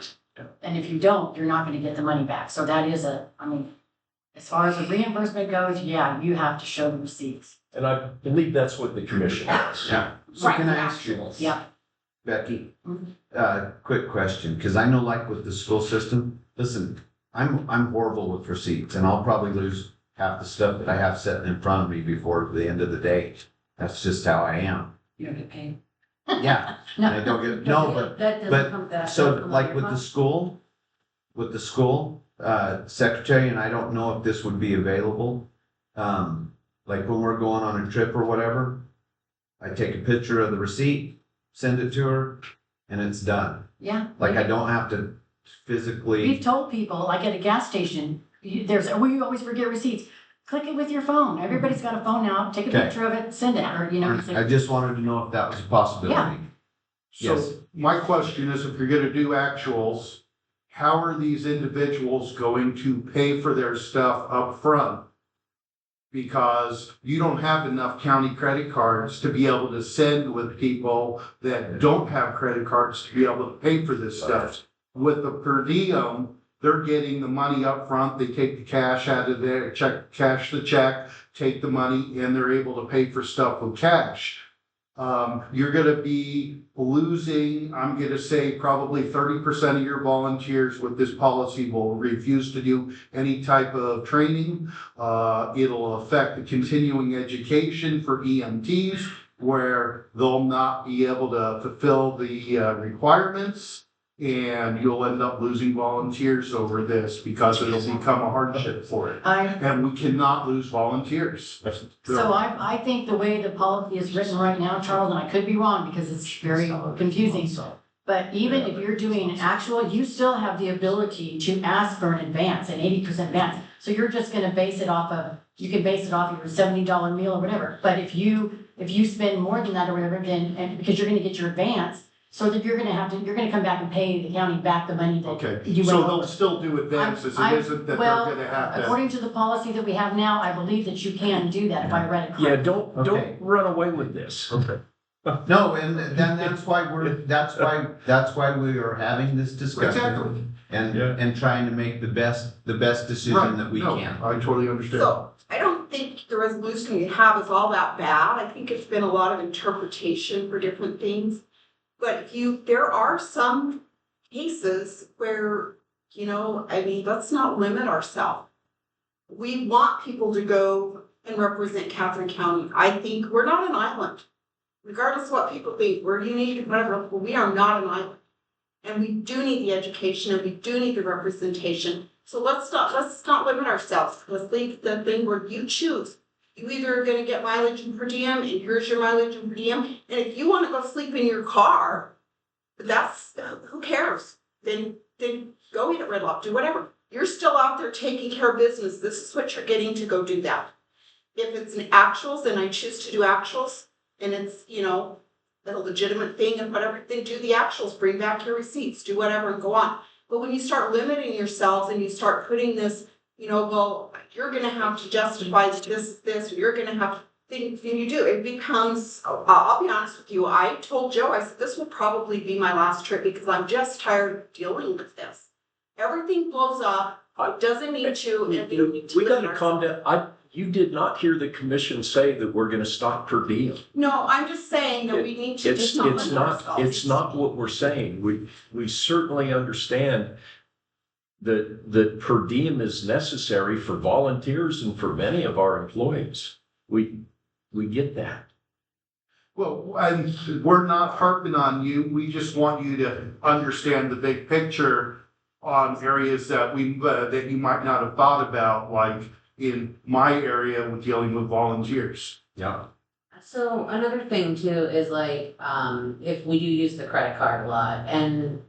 and if you don't, you're not going to get the money back. So that is as far as the reimbursement goes, yeah, you have to show the receipts. And I believe that's what the commission does. Yeah. So Right, can I the ask you, actuals, yeah. Becky, quick question, because I know like with the school system, listen, I'm horrible with receipts and I'll probably lose half the stuff that I have sitting in front of me before the end of the day. That's just how I am. You don't get paid. Yeah, and I don't get, no, but That doesn't come back. so Come like out with your the pocket. school, secretary, and I don't know if this would be available. Like when we're going on a trip or whatever, I take a picture of the receipt, send it to her, and it's done. Yeah. Like I don't have to physically. We've told people, like at a gas station, we always forget receipts. Click it with your phone. Everybody's got a phone now. Take a Okay. picture of it, send it, or, you know. I just wanted to know if that was a possibility. Yeah. So Yes. my question is, if you're gonna do actuals, how are these individuals going to pay for their stuff up front? Because you don't have enough county credit cards to be able to send with people that don't have credit cards to be able to pay for this stuff. With the per diem, they're getting the money up front. They take the cash out of there, cash the check, take the money, and they're able to pay for stuff with cash. You're gonna be losing, I'm gonna say probably 30% of your volunteers with this policy will refuse to do any type of training. It'll affect the continuing education for EMTs, where they'll not be able to fulfill the requirements. And you'll end up losing volunteers over this because it'll become a hardship for it. And we cannot lose volunteers. So I think the way the policy is written right now, Charles, and I could be wrong because it's very confusing. But even if you're doing an actual, you still have the ability to ask for an advance, an 80% advance. So you're just gonna base it off of, you can base it off of your $70 meal or whatever. But if you spend more than that or whatever, then, and because you're gonna get your advance, so that you're gonna come back and pay the county back the money that Okay, you so went they'll over. still do advances, it I'm- isn't that well, they're gonna have to. According to the policy that we have now, I believe that you can do that if I read it Yeah, correctly. don't Okay. run away with this. Okay. No, and then that's why that's why we are having this discussion. Exactly. And trying to make the best decision Right, that we no, can. I totally understand. So I don't think the resolution you have is all that bad. I think it's been a lot of interpretation for different things. But there are some cases where, I mean, let's not limit ourselves. We want people to go and represent Catherine County. I think we're not an island. Regardless of what people think, we're unique, whatever, but we are not an island. And we do need the education and we do need the representation. So let's not limit ourselves. Let's leave the thing where you choose. You either are gonna get mileage and per diem, and here's your mileage and per diem. And if you wanna go sleep in your car, who cares? Then go eat at Red Lobster, do whatever. You're still out there taking care of business. This is what you're getting to go do that. If it's an actuals, then I choose to do actuals, and it's, a legitimate thing and whatever, then do the actuals, bring back your receipts, do whatever and go on. But when you start limiting yourselves and you start putting this, well, you're gonna have to justify this, or you're gonna have, then you do, it becomes, I'll be honest with you, I told Joe, I said, this will probably be my last trip because I'm just tired of dealing with this. Everything blows up, it doesn't need to, and we need to We limit gotta calm ourselves. down. You did not hear the commission say that we're gonna stop per diem. No, I'm just saying that we need to just not limit ourselves. It's not what we're saying. We certainly understand that per diem is necessary for volunteers and for many of our employees. We get that. Well, and we're not harping on you, we just want you to understand the big picture on areas that that you might not have thought about, like in my area with dealing with volunteers. Yeah. So another thing too is like, if we do use the credit card a lot and,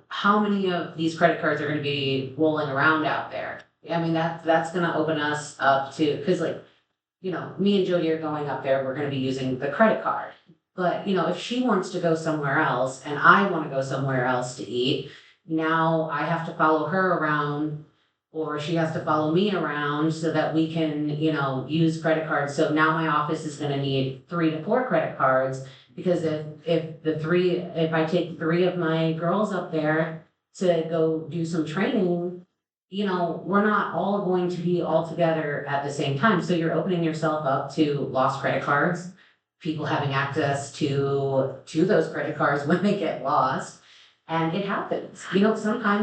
how many of these credit cards are gonna be rolling around out there? I mean, that's gonna open us up to, cause like, me and Jody are going up there, we're gonna be using the credit card. But, if she wants to go somewhere else and I wanna go somewhere else to eat, now I have to follow her around or she has to follow me around so that we can, use credit cards. So now my office is gonna need 3 to 4 credit cards because if I take 3 of my girls up there to go do some training, we're not all going to be all together at the same time. So you're opening yourself up to lost credit cards, people having access to those credit cards when they get lost. And it happens,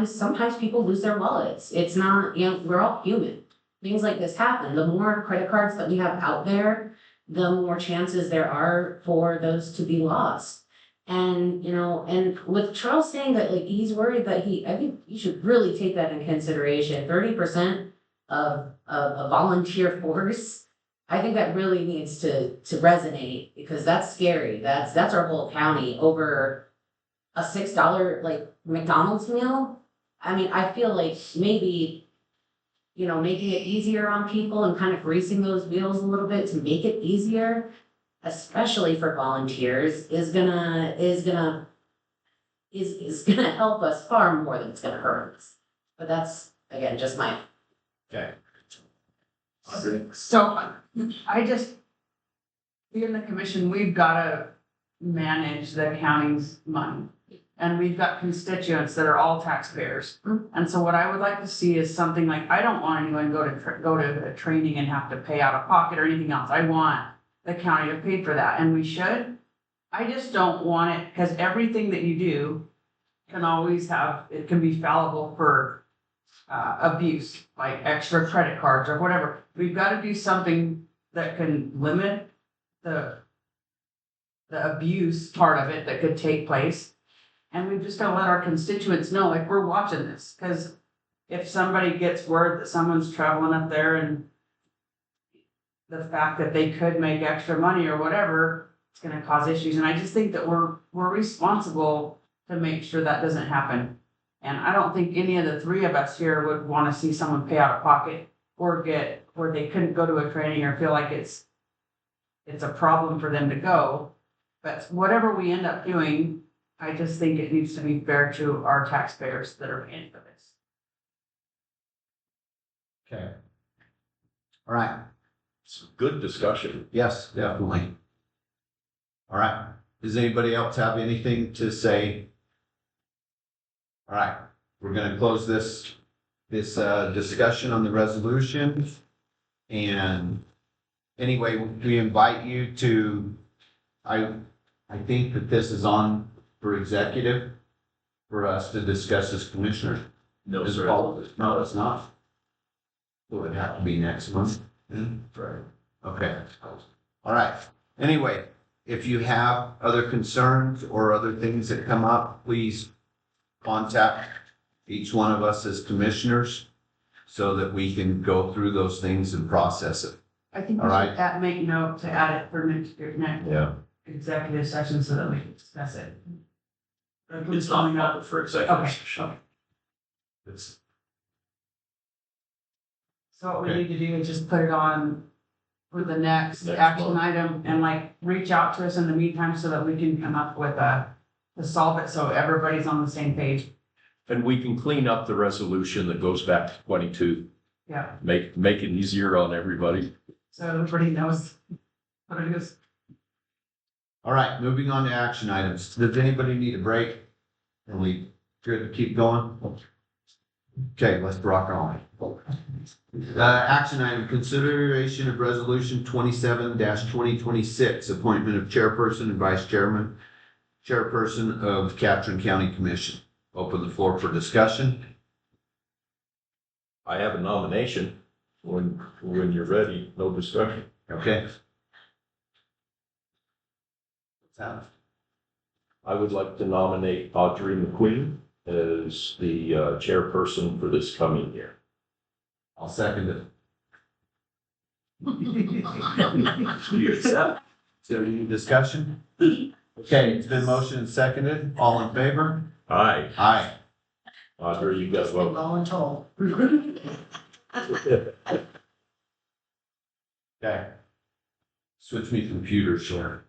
sometimes people lose their wallets. It's not, we're all human. Things like this happen. The more credit cards that we have out there, the more chances there are for those to be lost. And, and with Charles saying that like he's worried that I think you should really take that in consideration. 30% of a volunteer force, I think that really needs to resonate because that's scary. That's our whole county over a $6 like McDonald's meal. I mean, I feel like maybe, making it easier on people and kind of greasing those wheels a little bit to make it easier, especially for volunteers, is gonna help us far more than it's gonna hurt us. But that's, again, just my. Okay. So we in the commission, we've gotta manage the county's money. And we've got constituents that are all taxpayers. And so what I would like to see is something like, I don't want anyone to go to training and have to pay out of pocket or anything else. I want the county to pay for that, and we should. I just don't want it, because everything that you do it can be fallible for abuse, like extra credit cards or whatever. We've got to do something that can limit the abuse part of it that could take place. And we've just got to let our constituents know, like, we're watching this, because if somebody gets word that someone's traveling up there and the fact that they could make extra money or whatever, it's gonna cause issues, and I just think that we're responsible to make sure that doesn't happen. And I don't think any of the three of us here would wanna see someone pay out of pocket or get, where they couldn't go to a training or feel like it's a problem for them to go. But whatever we end up doing, I just think it needs to be fair to our taxpayers that are paying for this. Okay. All right. It's a good discussion. Yes, definitely. All right. Does anybody else have anything to say? All right, we're gonna close this discussion on the resolution. And anyway, we invite you to, I think that this is on for executive for us to discuss as commissioners. No, Is sir. all of it? No, it's not. It would have to be next month. Right. Okay. All right. Anyway, if you have other concerns or other things that come up, please contact each one of us as commissioners so that we can go through those things and process it. I think we All right. should make note to add it for next Yeah. executive session so that we can discuss it. It's not public for executive Okay, session. okay. It's, So what we Okay. need to do is just put it on for the next Next action one. item and like reach out to us in the meantime so that we can come up with to solve it so everybody's on the same page. And we can clean up the resolution that goes back to 22, Yeah, make it easier on everybody. so everybody knows what it is. All right, moving on to action items. Does anybody need a break? Are we good to keep going? Okay, let's rock on. Action item, consideration of resolution 27-2026, appointment of chairperson and vice chairperson of Catron County Commission. Open the floor for discussion. I have a nomination. When you're ready, no discussion. Okay. Sounds. I would like to nominate Audrey McQueen as the chairperson for this coming year. I'll second it. You accept? So any discussion? Okay, it's been motioned and seconded. All in favor? Aye. Aye. Audrey, you got It's been vote. voluntold. Okay. Switch me computers, sure.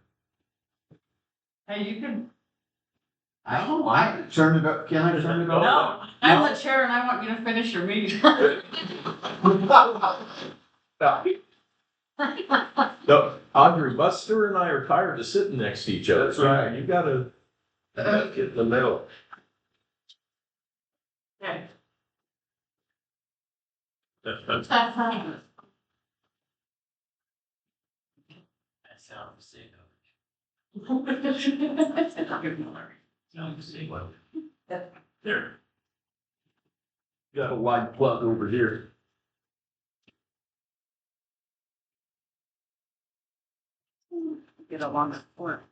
Hey, you can. I don't know, I turn it up, can I turn it off? No, I'm the chair and I want you to finish your meeting. No, Audrey, Buster and I are tired of sitting next to each other. That's right. You gotta get in the middle. Okay. That sounds sick. There. Got a wide plug over here. Get along the floor.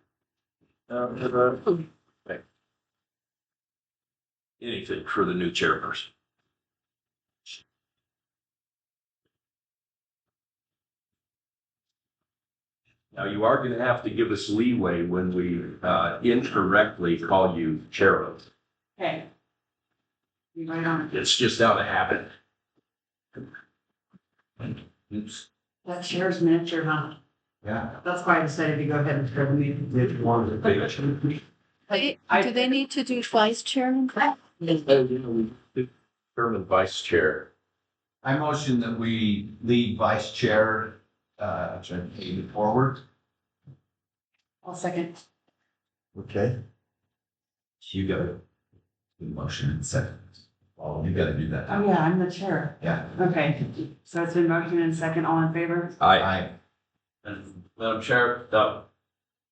Anything for the new chairperson. Now, you are gonna have to give us leeway when we incorrectly call you chairman. Okay. You right on. It's just out of habit. Oops. That chair's miniature, huh? Yeah. That's why I decided to go ahead and start the meeting. If you wanted to be a Do they need to do vice chairman? chairman, vice chair. I motion that we leave vice chair, forward. I'll second. Okay. You gotta do motion and second. Oh, you gotta do that. Oh, yeah, I'm the chair. Yeah. Okay, so it's been motion and second, all in favor? Aye. and Madam Chair,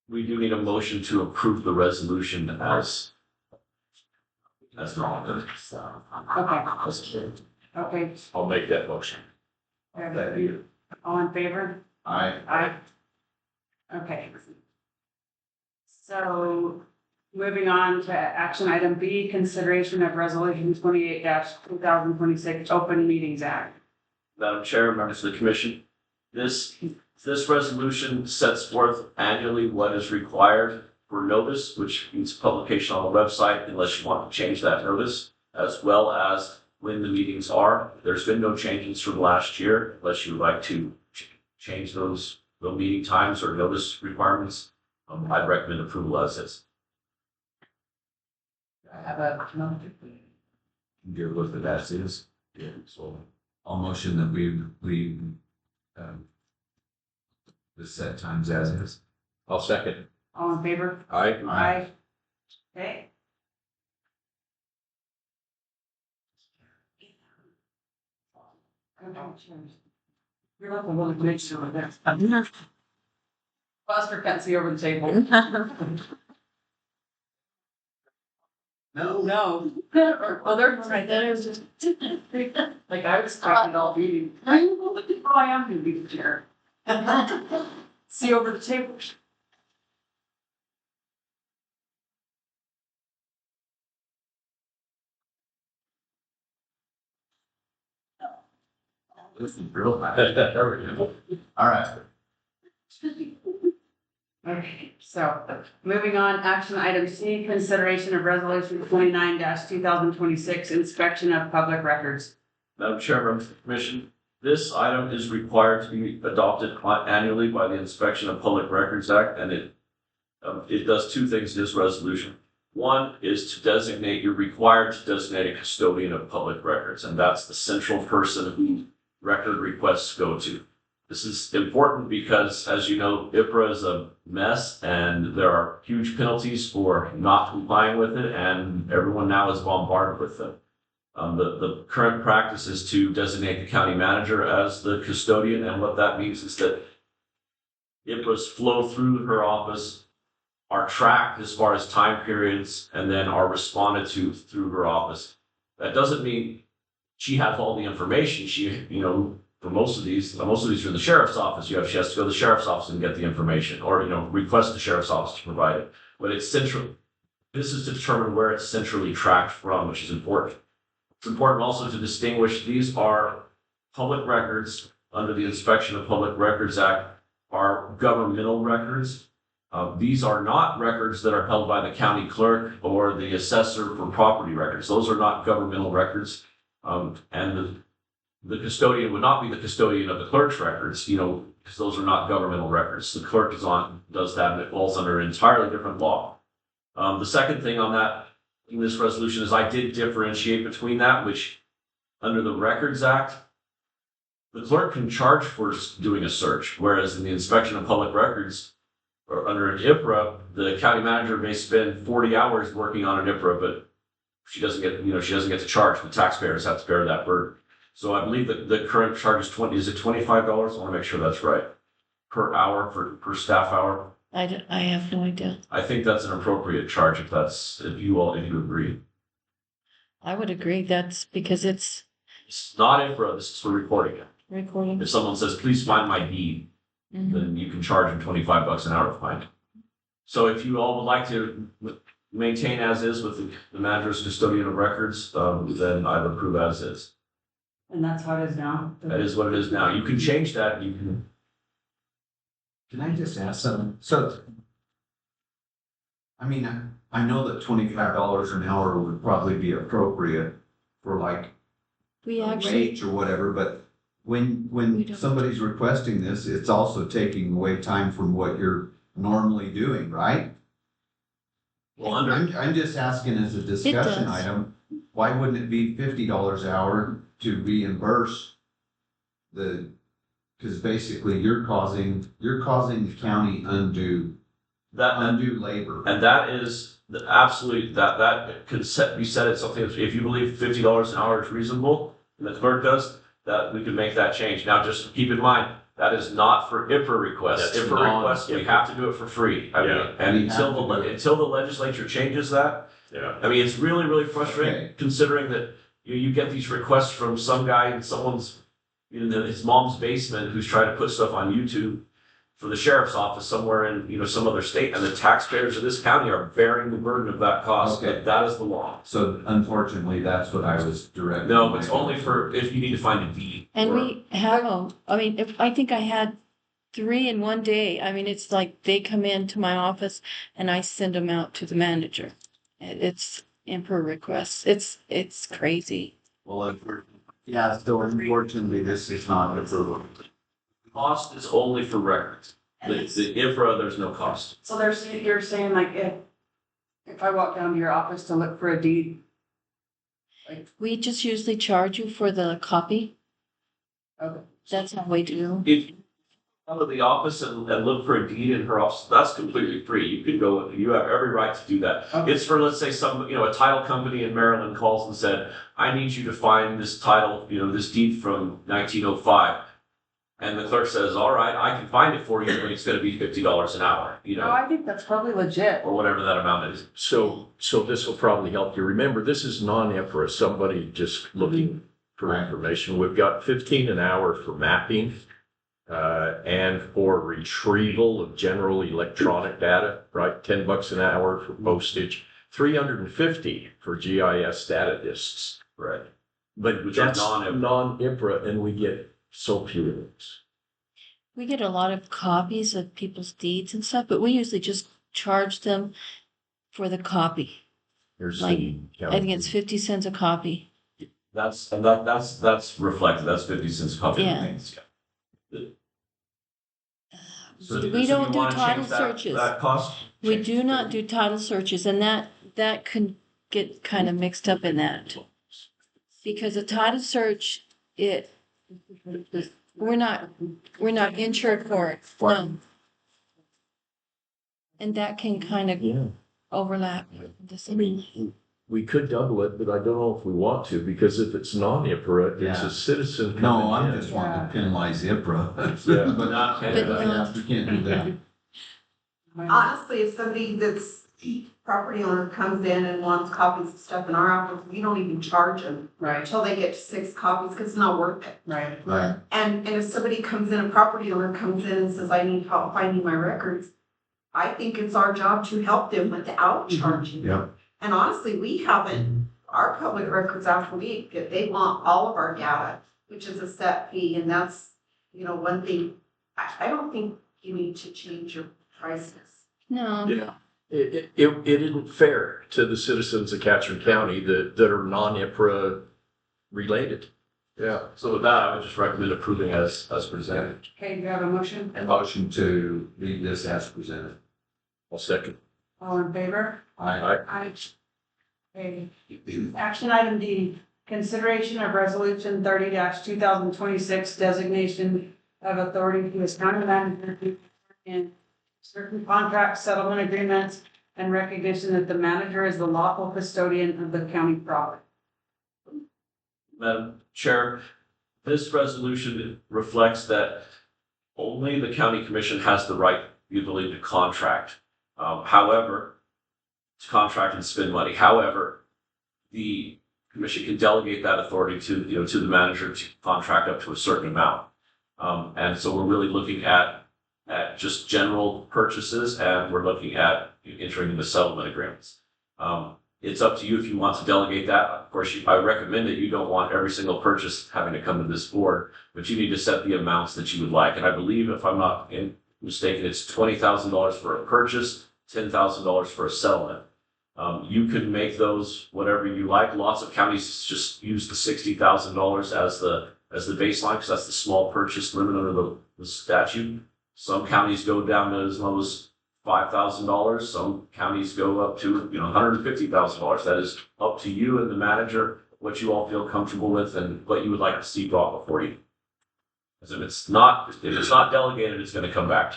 we do need a motion to approve the resolution as drawn. Okay, okay. I'll make that motion. All in favor? Aye. Aye. Okay. So, moving on to action item B, consideration of resolution 28-2026, Open Meetings Act. Madam Chair, members of the commission, this This resolution sets forth annually what is required for notice, which means publication on the website unless you want to change that notice, as well as when the meetings are. There's been no changes from last year unless you would like to change the meeting times or notice requirements. I'd recommend approval as is. I have a. Give a look at that is. Yeah, so I'll motion that we the set times as is. I'll second. All in favor? Aye. Aye. Okay. You're like a little glitch over there. Buster can't see over the table. No. Well, they're right there. It's just like I was talking all meeting. Oh, I am gonna be the chair. See over the table. This is real nice. There we go. All right. Okay, so moving on, action item C, consideration of resolution 29-2026, inspection of public records. Madam Chairman of the Commission, this item is required to be adopted annually by the Inspection of Public Records Act, and it does two things in this resolution. One is to designate, you're required to designate a custodian of public records, and that's the central person who record requests go to. This is important because, as you know, IPRA is a mess and there are huge penalties for not complying with it, and everyone now is bombarded with them. The current practice is to designate the county manager as the custodian, and what that means is that IPRAs flow through her office, are tracked as far as time periods, and then are responded to through her office. That doesn't mean she has all the information. She, for most of these are in the sheriff's office. She has to go to the sheriff's office and get the information, or request the sheriff's office to provide it. But it's central. This is to determine where it's centrally tracked from, which is important. It's important also to distinguish these are public records under the Inspection of Public Records Act, are governmental records. These are not records that are held by the county clerk or the assessor for property records. Those are not governmental records. And the custodian would not be the custodian of the clerk's records, because those are not governmental records. The clerk does that, and it falls under an entirely different law. The second thing on that in this resolution is I did differentiate between that, which under the Records Act, the clerk can charge for doing a search, whereas in the Inspection of Public Records, or under an IPRA, the county manager may spend 40 hours working on an IPRA, but she doesn't get to charge. The taxpayers have to bear that burden. So I believe that the current charge is $25? I want to make sure that's right. Per hour, per staff hour. I have no idea. I think that's an appropriate charge if you agree. I would agree. That's because it's It's not IPRA, this is for recording it. recording. If someone says, please find my deed, then you can charge them $25 an hour to find it. So if you all would like to maintain as is with the manager's custodian of records, then I would approve as is. And that's how it is now. That is what it is now. You can change that. Can I just ask something? So, I mean, I know that $25 an hour would probably be appropriate for like We a actually, wage or whatever, but We when don't. somebody's requesting this, it's also taking away time from what you're normally doing, right? Well, I'm just asking as a discussion does. item, why wouldn't it be $50 an hour to reimburse because basically you're causing the county undue labor. And that is the absolute, that could be said at something, if you believe $50 an hour is reasonable, and the clerk does, that we could make that change. Now, just keep in mind, that is not for IPRA requests. That's IPRA requests, we have to do it for free. Yeah. And We have to do it. until the legislature changes that, Yeah. I mean, it's really, really frustrating Okay. considering that you get these requests from some guy in his mom's basement who's trying to put stuff on YouTube for the sheriff's office somewhere in, some other state, and the taxpayers of this county are bearing the burden of that cost. Okay. That is the law. So unfortunately, that's what I was directing. No, it's only for if you need to find a deed. and or- we have, I think I had 3 in one day. I mean, it's like they come into my office and I send them out to the manager. It's in per request. It's crazy. Well, yeah, so unfortunately, this is not approval. Cost is only for records. The infra, there's no cost. So you're saying like if I walk down to your office to look for a deed, We just usually charge you for the copy. okay. That's how we do. If you come to the office and look for a deed in her office, that's completely free. You can go, you have every right to do that. Okay. It's for, let's say, a title company in Maryland calls and said, I need you to find this title, this deed from 1905. And the clerk says, all right, I can find it for you, but it's gonna be $50 an hour, No, I think that's probably legit. or whatever that amount is. So this will probably help you. Remember, this is non-IFRS, somebody just looking for information. We've got 15 an hour for mapping, and for retrieval of general electronic data, right? $10 an hour for postage, 350 for GIS data disks. Right. But Which are that's non-IFRA. non-IFRA, and we get so few of those. We get a lot of copies of people's deeds and stuff, but we usually just charge them for the copy. Here's Like, the I think it's 50 cents a copy. That's reflected, that's 50 cents a copy. Yeah. So We so you don't do wanna title change that- searches. That cost? We do not do title searches, and that can get kind of mixed up in that. Because a title search, we're not insured for it, no. And that can kind of Yeah. overlap. I mean, we could double it, but I don't know if we want to, because if it's non-IFRA, it's Yeah. a citizen coming No, I'm in. just wanting to penalize IPRA. Yeah. But Not we can't do that. Honestly, if somebody that's property owner comes in and wants copies of stuff in our office, we don't even charge them Right, until they get 6 copies, because it's not worth it. right. Right. And if somebody comes in, a property owner comes in and says, I need help finding my records, I think it's our job to help them without charging. Yeah. And honestly, we haven't, our public records after we get, they want all of our data, which is a set fee, and that's, one thing. I don't think you need to change your prices. No. Yeah. It isn't fair to the citizens of Catron County that are non-IFRA related. Yeah. So with that, I would just recommend approving as presented. Okay, do you have a motion? And motion to leave this as presented. I'll second. All in favor? Aye. Aye. Okay. Action item D, consideration of resolution 30-2026 designation of authority to its county manager in certain contract settlement agreements and recognition that the manager is the lawful custodian of the county property. Madam Chair, this resolution reflects that only the county commission has the right, the ability to contract. However, to contract and spend money. However, the commission can delegate that authority to the manager to contract up to a certain amount. And so we're really looking at just general purchases, and we're looking at entering into settlement agreements. It's up to you if you want to delegate that. Of course, I recommend that you don't want every single purchase having to come to this board, but you need to set the amounts that you would like. And I believe, if I'm not mistaken, it's $20,000 for a purchase, $10,000 for a settlement. You can make those whatever you like. Lots of counties just use the $60,000 as the baseline, because that's the small purchase limit under the statute. Some counties go down to as low as $5,000. Some counties go up to $150,000. That is up to you and the manager, what you all feel comfortable with and what you would like to see brought before you. Because if it's not delegated, it's going to come back.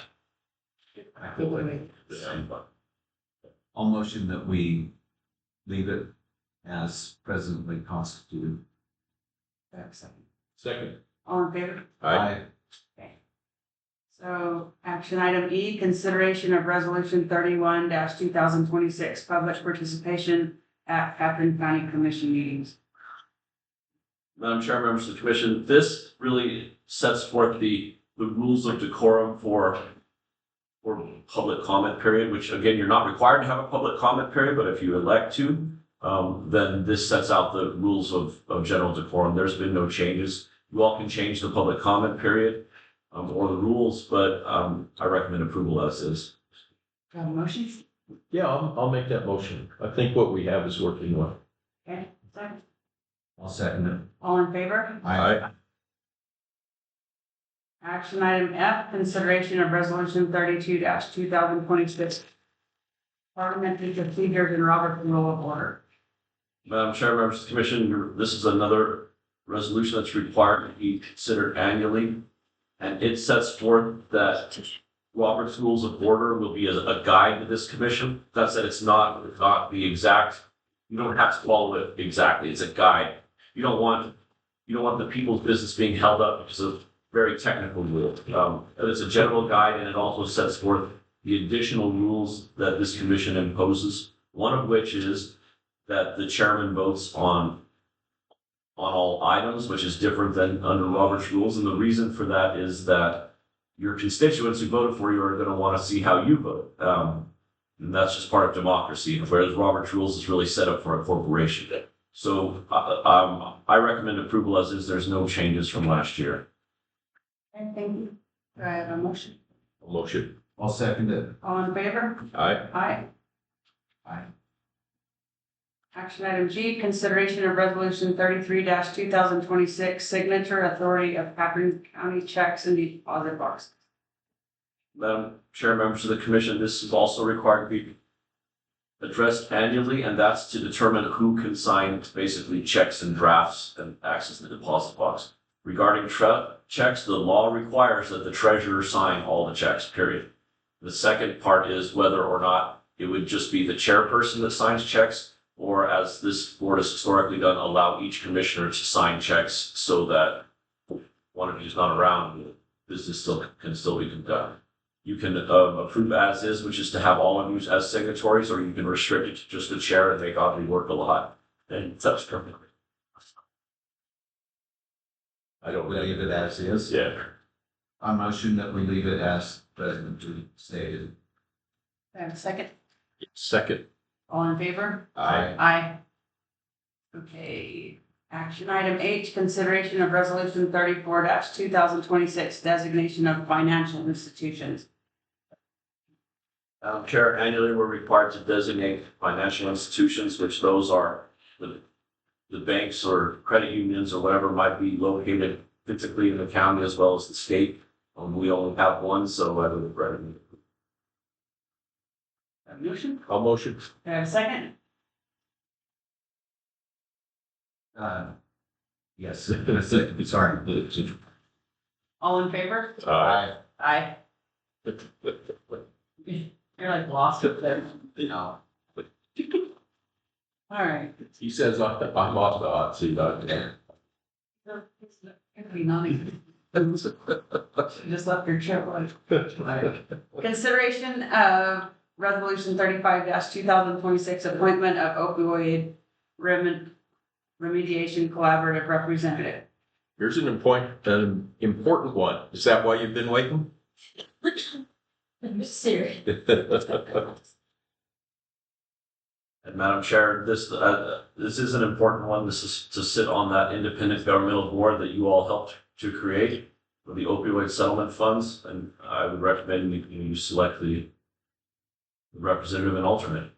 I'll motion that we leave it as presently constituted. Second. All in favor? Aye. So action item E, consideration of resolution 31-2026, public participation at Catron County Commission meetings. Madam Chair, members of the commission, this really sets forth the rules of decorum for public comment period, which again, you're not required to have a public comment period, but if you elect to, then this sets out the rules of general decorum. There's been no changes. You all can change the public comment period. or the rules, but, I recommend approval as is. Do you have a motion? Yeah, I'll make that motion. I think what we have is working well. Okay, second. I'll second it. All in favor? Aye. Action item F, consideration of resolution 32-2026. Parliamentary procedures and Robert's Rule of Order. Madam Chair, members of the commission, this is another resolution that's required to be considered annually. And it sets forth that Robert's Rules of Order will be a guide to this commission. That said, it's not the exact, you don't have to follow it exactly. It's a guide. You don't want the people's business being held up because of very technical rules. It's a general guide, and it also sets forth the additional rules that this commission imposes. One of which is that the chairman votes on all items, which is different than under Robert's rules. And the reason for that is that your constituents who voted for you are going to want to see how you vote. And that's just part of democracy, whereas Robert's rules is really set up for a corporation. So I recommend approval as is. There's no changes from last year. Okay, thank you. Do I have a motion? Motion. I'll second it. All in favor? Aye. Aye. Aye. Action item G, consideration of resolution 33-2026, signature authority of Catherine County checks and deposit boxes. Madam Chair, members of the commission, this is also required to be addressed annually, and that's to determine who can sign basically checks and drafts and access the deposit box. Regarding checks, the law requires that the treasurer sign all the checks, period. The second part is whether or not it would just be the chairperson that signs checks, or as this board has historically done, allow each commissioner to sign checks so that one of you is not around, business can still be conducted. You can approve as is, which is to have all of you as signatories, or you can restrict it to just the chair and make Audrey work a lot. And that's perfect. I don't Leave it as is. Yeah. I motion that we leave it as presently stated. Do I have a second? Second. All in favor? Aye. Aye. Okay, action item H, consideration of resolution 34-2026, designation of financial institutions. Chair, annually we're required to designate financial institutions, which those are the banks or credit unions or whatever might be located physically in the county as well as the state. We only have one, so I would recommend. A motion? I'll motion. Do I have a second? Yes, sorry. All in favor? Aye. Aye. You're like lost up there. No. All right. He says I'm off the hot seat. It'd be nice. Just left your chair. Consideration of resolution 35-2026, appointment of opioid remediation collaborative representative. Here's an important one. Is that why you've been waiting? I'm serious. And Madam Chair, this is an important one. This is to sit on that independent governmental board that you all helped to create for the opioid settlement funds. And I would recommend you select the representative and alternate.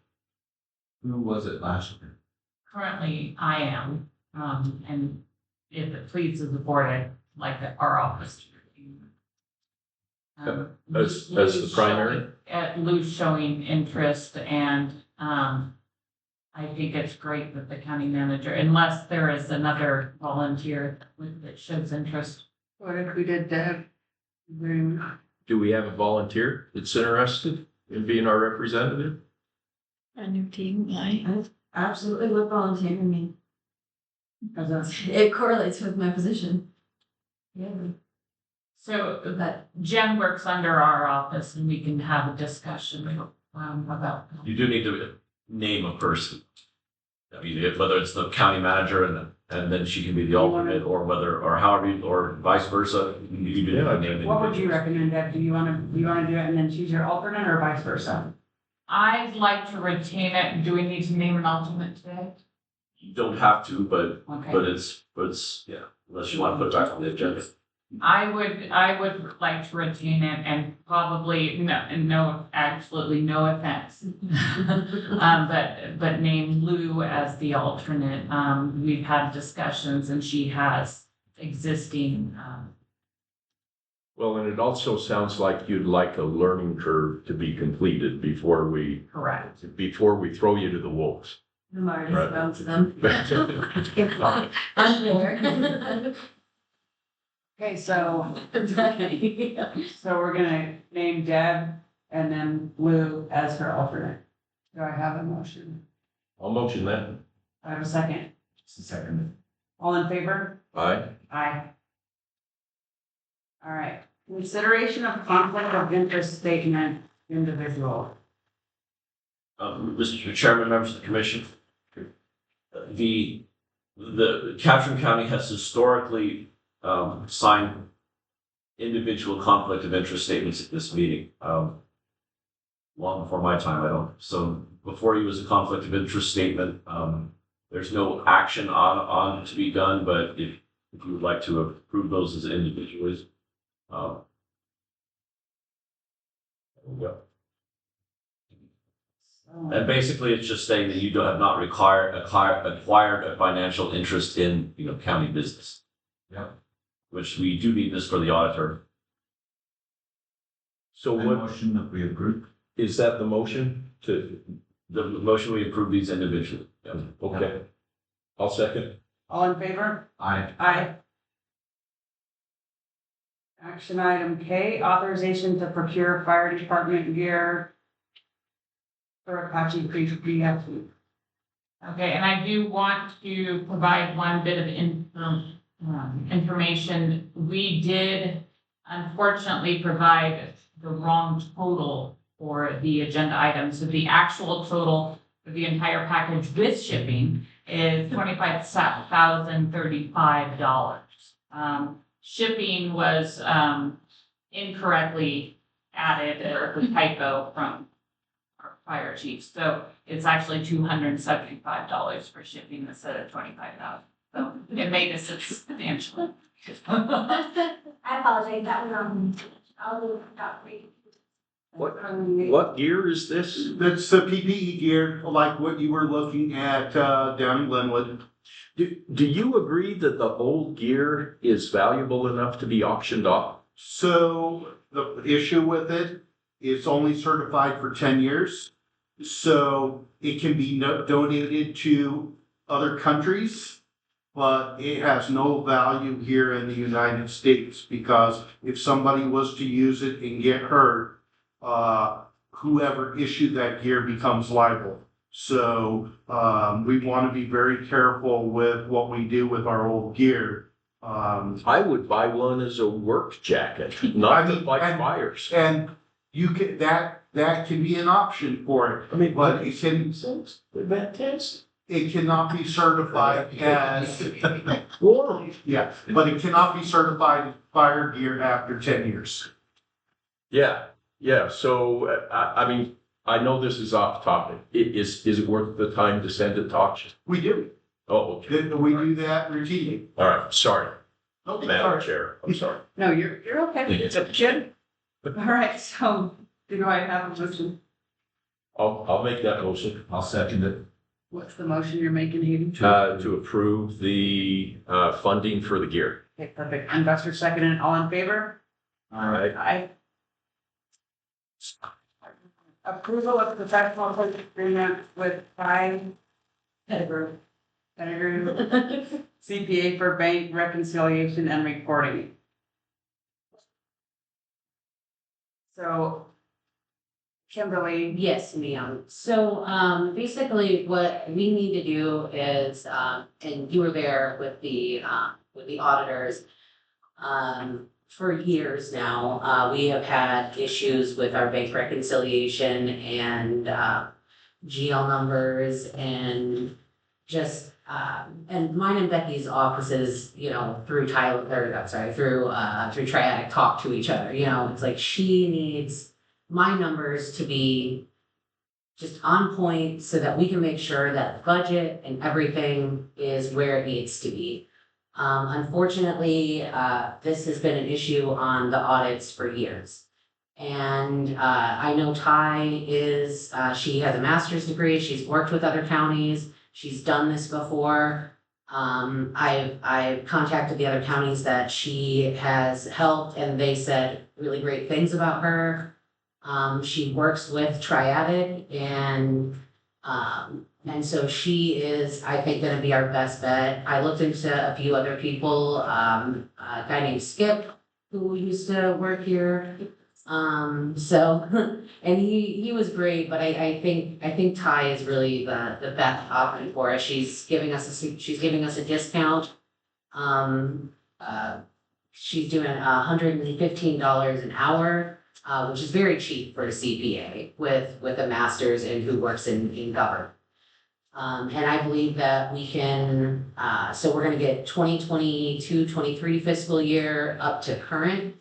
Who was it last year? Currently, I am, and if it pleases the board, I'd like our office to review. As the primary? Lou's showing interest, and, I think it's great that the county manager, unless there is another volunteer that shows interest. What if we did Deb? Do we have a volunteer that's interested in being our representative? A new team, aye. Absolutely would volunteer me. Because It correlates with my position. Yeah. So that Jen works under our office, and we can have a discussion, about. You do need to name a person. I mean, whether it's the county manager and then she can be the alternate, or or vice versa. You do need to name. what would you recommend, Deb? Do you want to do it and then choose your alternate, or vice versa? I'd like to retain it. Do we need to name an alternate today? You don't have to, but Okay. but it's yeah. Unless you want to put it back on the agenda. I would like to retain it and probably, absolutely no offense. But name Lou as the alternate. We've had discussions and she has existing, Well, and it also sounds like you'd like a learning curve to be completed before we correct. throw you to the wolves. I'm already Right. spoken to them. Unfair. Okay, so we're gonna name Deb and then Lou as her alternate. Do I have a motion? I'll motion that. Do I have a second? Second. All in favor? Aye. Aye. All right, consideration of conflict of interest statement individual. Mr. Chairman, members of the commission, the Castro County has historically signed individual conflict of interest statements at this meeting. Long before my time, so before you was a conflict of interest statement, there's no action on to be done, but if you would like to approve those as individuals, there we go. And basically, it's just saying that you have not acquired a financial interest in, county business. Yeah. Which we do need this for the auditor. So I what motion that we approve. is that the motion to, The motion, we approve these individually. Yeah. okay. I'll second. All in favor? Aye. Aye. Action item K, authorization to procure fire department gear for Apache Creek BFT. Okay, and I do want to provide one bit of information. We did unfortunately provide the wrong total for the agenda item. So the actual total for the entire package with shipping is $25,035. Shipping was incorrectly added, or a typo from our fire chief. So it's actually $275 for shipping instead of $25,000. So it made a substantial. I apologize, that was I'll do that for you. What gear is this? That's the PPE gear, like what you were looking at, down in Glenwood. Do you agree that the old gear is valuable enough to be auctioned off? So the issue with it, it's only certified for 10 years. So it can be donated to other countries, but it has no value here in the United States, because if somebody was to use it and get hurt, whoever issued that gear becomes liable. So we want to be very careful with what we do with our old gear. I would buy one as a work jacket, not to fight fires. And you can, that can be an option for it. I mean, but it can, fantastic. it cannot be certified as, yeah, but it cannot be certified fire gear after 10 years. Yeah, so, I mean, I know this is off topic. Is it worth the time to send it to auction? We do. Oh, okay. We do that routinely. All right, sorry, Okay, Madam sorry. Chair, I'm sorry. No, you're okay. It's a kid. All right, so do I have a motion? I'll make that motion. I'll second it. What's the motion you're making, Hayden? To approve the, funding for the gear. Okay, perfect. Investor second and all in favor? All right. Aye. Approval of professional service agreement with Pettigrew CPA for bank reconciliation and reporting. So, Kimberly. Yes, ma'am. So, basically what we need to do is, and you were there with the auditors, for years now, we have had issues with our bank reconciliation and, GL numbers and just, and mine and Becky's offices, through through Triadic talk to each other, it's like she needs my numbers to be just on point so that we can make sure that the budget and everything is where it needs to be. Unfortunately, this has been an issue on the audits for years. And I know Ty is, she has a master's degree, she's worked with other counties, she's done this before. I've contacted the other counties that she has helped, and they said really great things about her. She works with Triadic, and so she is, I think, gonna be our best bet. I looked into a few other people, a guy named Skip, who used to work here. So, and he was great, but I think Ty is really the best option for us. She's giving us a discount. She's doing $115 an hour, which is very cheap for a CPA with a master's and who works in government. And I believe that we can, so we're gonna get 2022-23 fiscal year up to current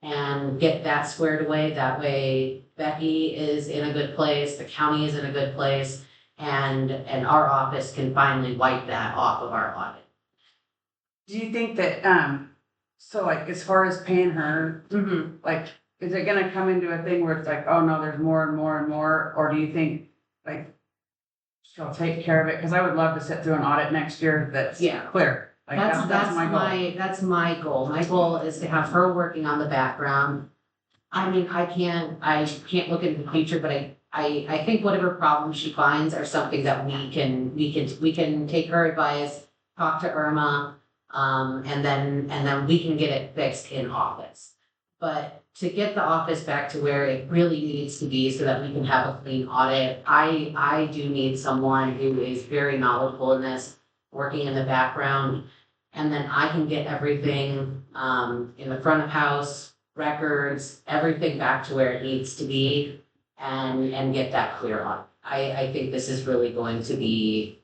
and get that squared away. That way Becky is in a good place, the county is in a good place, and our office can finally wipe that off of our audit. Do you think that, so like as far as paying her, like, is it gonna come into a thing where it's like, oh no, there's more and more and more? Or do you think like she'll take care of it? Cause I would love to sit through an audit next year that's clear. Like that's my goal. That's my goal. My goal is to have her working on the background. I mean, I can't look into the future, but I think whatever problems she finds are something that we can take her advice, talk to Irma, and then we can get it fixed in office. But to get the office back to where it really needs to be so that we can have a clean audit, I do need someone who is very knowledgeable in this, working in the background. And then I can get everything in the front of house, records, everything back to where it needs to be and get that clear on. I think this is really going to be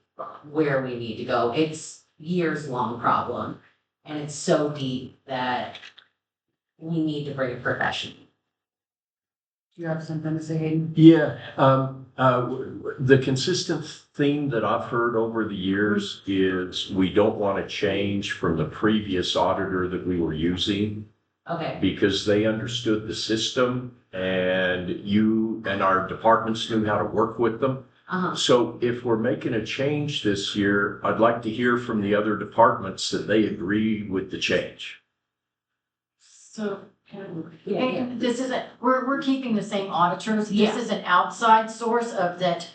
where we need to go. It's years long problem and it's so deep that we need to bring a professional. Do you have something to say, Hayden? Yeah, the consistent theme that I've heard over the years is we don't want to change from the previous auditor that we were using. Okay. Because they understood the system and you and our departments knew how to work with them. So if we're making a change this year, I'd like to hear from the other departments that they agree with the change. So, this isn't, we're keeping the same auditors. This is an outside source of that.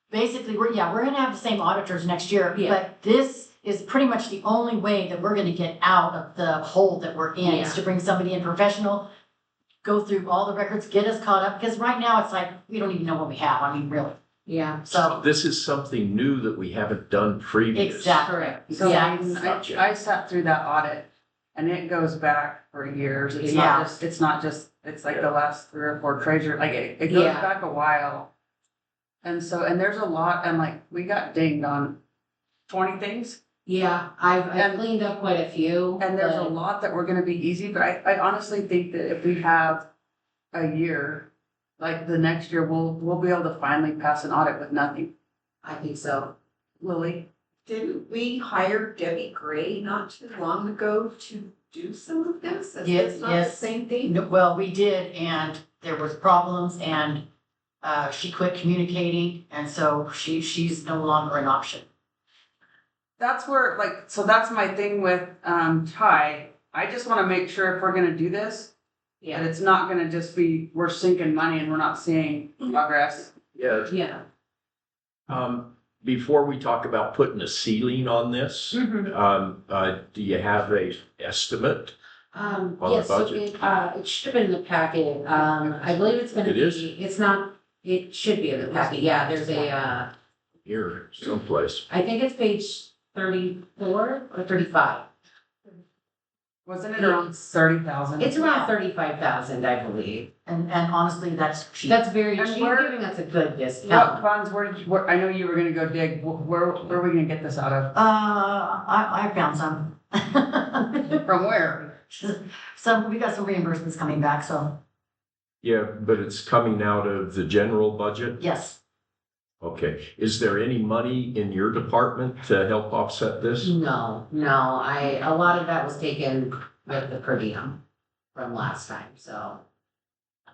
Basically, we're gonna have the same auditors next year, but this is pretty much the only way that we're gonna get out of the hole that we're in, is to bring somebody in professional, go through all the records, get us caught up, because right now it's like, we don't even know what we have, I mean, really. Yeah. So this is something new that we haven't done previously. Exactly. So I sat through that audit and it goes back for years. It's not just, it's like the last 3 or 4 treasure, like it goes back a while. And so, and there's a lot, and like, we got dinged on 20 things. Yeah, I've cleaned up quite a few. And there's a lot that were gonna be easy, but I honestly think that if we have a year, like the next year, we'll be able to finally pass an audit with nothing. I think so. Lily? Didn't we hire Debbie Gray not too long ago to do some of this? Is Yes, this not the same thing? No, well, we did, and there was problems, and she quit communicating, and so she's no longer an option. That's where, like, so that's my thing with Ty. I just wanna make sure if we're gonna do this, that it's not gonna just be, we're sinking money and we're not seeing progress. Yeah. Before we talk about putting a ceiling on this, do you have a estimate on the Yes, so budget? it should have been in the packet. I believe it's gonna It be, is? it's not, it should be in the packet. Yeah, there's a, Here, someplace. I think it's page 34 or 35. Wasn't it around 30,000? It's around 35,000, I believe. And honestly, that's cheap. That's very And cheap, where- giving us a good What discount. funds, where, I know you were gonna go dig, where are we gonna get this out of? I found some. From where? We got some reimbursements coming back, so, Yeah, but it's coming out of the general budget? yes. Okay, is there any money in your department to help offset this? No, a lot of that was taken with the per diem from last time, so.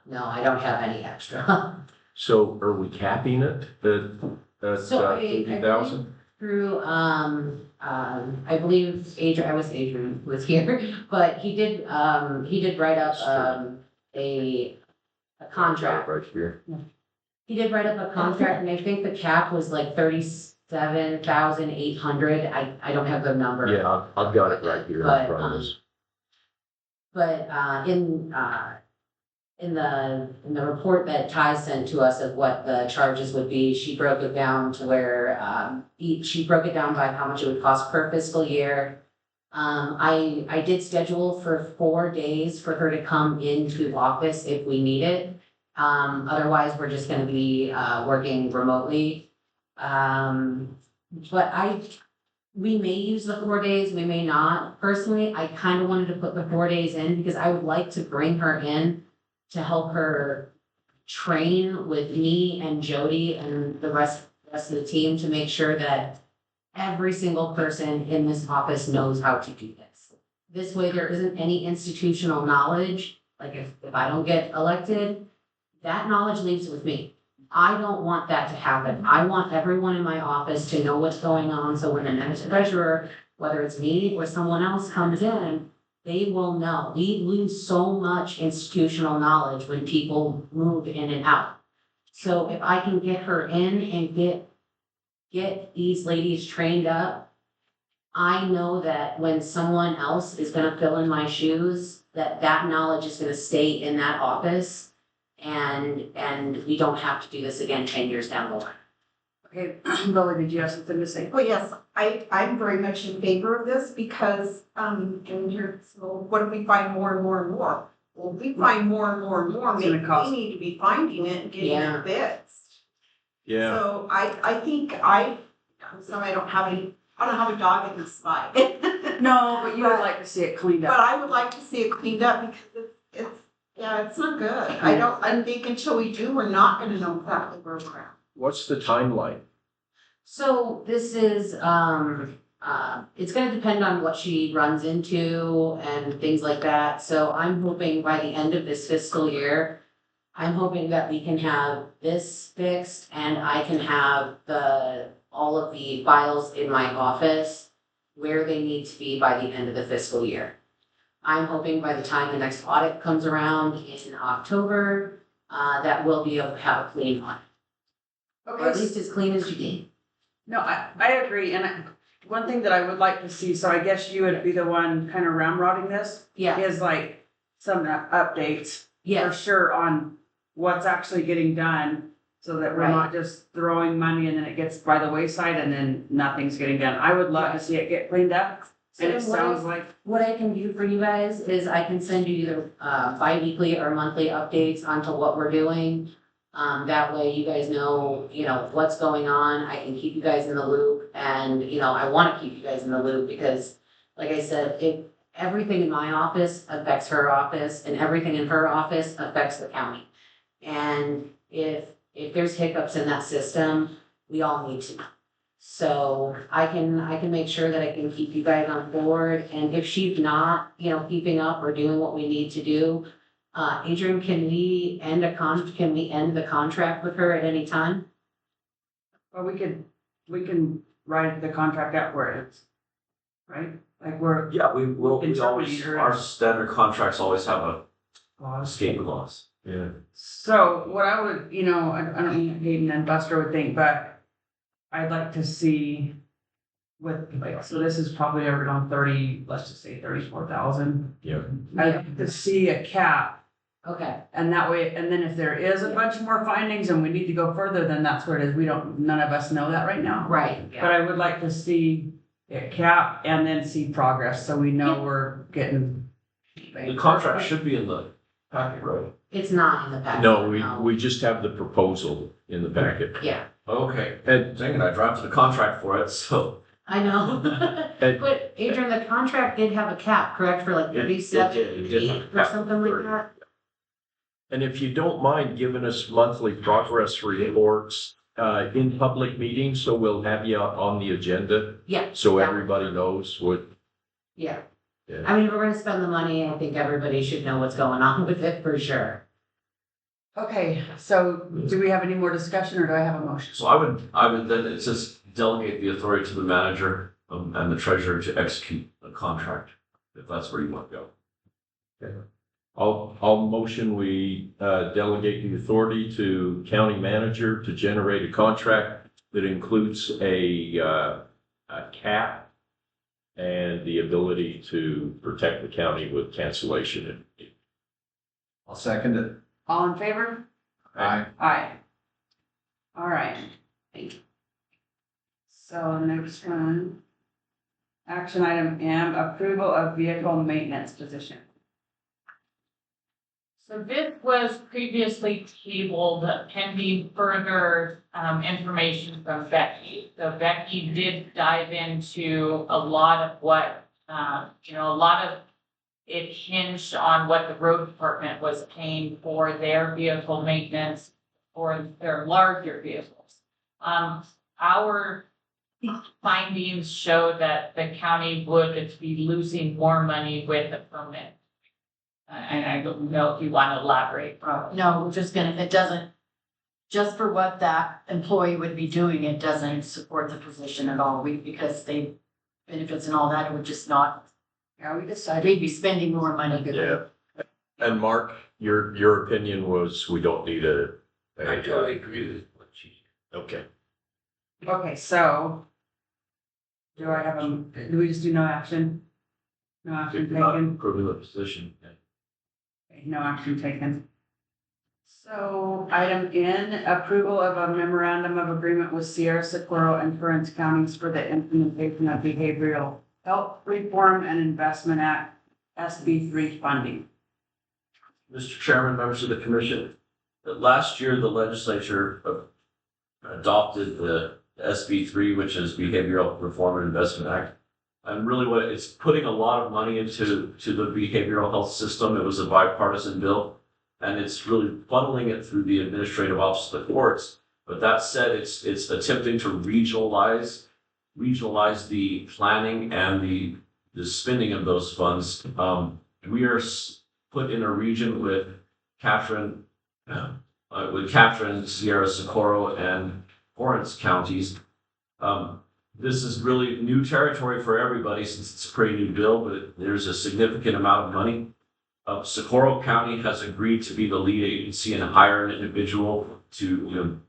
No, I don't have any extra. So are we capping it at So I 50,000? believe through, I believe Adrian was here, but he did write up, a contract. Right here. He did write up a contract, and I think the cap was like 37,800. I don't have the number. Yeah, I've got it right here in front of us. But in the report that Ty sent to us of what the charges would be, she broke it down to where she broke it down by how much it would cost per fiscal year. I did schedule for 4 days for her to come into the office if we need it. Otherwise, we're just gonna be working remotely. But we may use the 4 days, we may not. Personally, I kind of wanted to put the 4 days in because I would like to bring her in to help her train with me and Jody and the rest of the team to make sure that every single person in this office knows how to do this. This way, there isn't any institutional knowledge, like if I don't get elected, that knowledge leaves with me. I don't want that to happen. I want everyone in my office to know what's going on, so when the next treasurer, whether it's me or someone else comes in, they will know. We lose so much institutional knowledge when people move in and out. So if I can get her in and get these ladies trained up, I know that when someone else is gonna fill in my shoes, that knowledge is gonna stay in that office. And we don't have to do this again 10 years down the line. Okay, Lily, did you have something to say? Well, yes, I'm very much in favor of this because, and you're, so what if we find more and more and more? Well, if we find more and more and more, It's maybe gonna cost- we need to be finding it and getting Yeah. it fixed. Yeah, So I think I don't have a dog in this fight. No, but you would like to see it cleaned But up. I would like to see it cleaned up because it's not good. I think until we do, we're not gonna know exactly where we're at. what's the timeline? So this is, it's gonna depend on what she runs into and things like that. So I'm hoping by the end of this fiscal year, I'm hoping that we can have this fixed and I can have all of the files in my office where they need to be by the end of the fiscal year. I'm hoping by the time the next audit comes around in October, that we'll be able to have a clean audit. Or at Okay, least as clean as you can. no, I agree, and one thing that I would like to see, so I guess you would be the one kind of ramrodding this, Yeah, is like some updates for yeah, sure on what's actually getting done, so that we're Right. not just throwing money and then it gets by the wayside and then nothing's getting done. I would love to see it get cleaned up, and it So what sounds like, What I can do for you guys is I can send you either bi-weekly or monthly updates onto what we're doing. That way you guys know, what's going on. I can keep you guys in the loop and, I want to keep you guys in the loop because like I said, everything in my office affects her office and everything in her office affects the county. And if there's hiccups in that system, we all need to know. So I can make sure that I can keep you guys on board, and if she's not, keeping up or doing what we need to do, Adrian, can we end the contract with her at any time? well, we can write the contract out where it is, right? Like we're, Yeah, we always, Interpreter. our standard contracts always have a Pause. escape clause. Yeah. So what I would, I don't mean Hayden and Buster would think, but I'd like to see with, like, so this is probably around 30, let's just say 34,000. Yeah. I'd like to see a cap, Okay, and that way, and then if there is a bunch more findings and we need to go further, then that's where it is. None of us know that right now. right, But yeah, I would like to see it cap and then see progress, so we know we're getting. The contract should be in the packet, right? it's not in the packet. No, we just have the proposal in the packet. Yeah, Okay, And dang it, I drafted a contract for it, so. I know. And- But Adrian, the contract did have a cap, correct, for like It 37, did have a 8 or cap, something like that? And if you don't mind giving us monthly progress reports in public meetings, so we'll have you on the agenda, Yeah. so Yeah. everybody knows what. Yeah. Yeah. I mean, if we're gonna spend the money, I think everybody should know what's going on with it for sure. Okay, so do we have any more discussion or do I have a motion? So I would then, it says delegate the authority to the manager and the treasurer to execute a contract, if that's where you want to go. I'll motion we delegate the authority to county manager to generate a contract that includes a cap and the ability to protect the county with cancellation. I'll second it. All in favor? Aye. Aye. All right. So next one. Action item M, approval of vehicle maintenance position. So this was previously tabled pending further information from Becky. So Becky did dive into a lot of what, a lot of it hinged on what the road department was paying for their vehicle maintenance for their larger vehicles. Our findings show that the county would be losing more money with the permit. And I don't know if you want to elaborate. No, we're just gonna, it doesn't, just for what that employee would be doing, it doesn't support the position at all. Because they, benefits and all that, it would just not, Yeah, we decided. we'd be spending more money. Yeah. And Mark, your opinion was we don't need a. I totally agree with what she said. Okay. Okay, so. Do I have do we just do no action? No action If you're not taken? approving the position, Okay, no action taken. So item N, approval of a memorandum of agreement with Sierra Socorro and Torrance counties for the implementation of Behavioral Health Reform and Investment Act, SB3 funding. Mr. Chairman, members of the commission, last year the legislature adopted the SB3, which is Behavioral Reform and Investment Act. And really what it's putting a lot of money into the behavioral health system. It was a bipartisan bill, and it's really funneling it through the administrative office of the courts. But that said, it's attempting to regionalize the planning and the spending of those funds. We are put in a region with Catherine, Sierra Socorro, and Torrance counties. This is really new territory for everybody since it's a pretty new bill, but there's a significant amount of money. Socorro County has agreed to be the lead agency and hire an individual to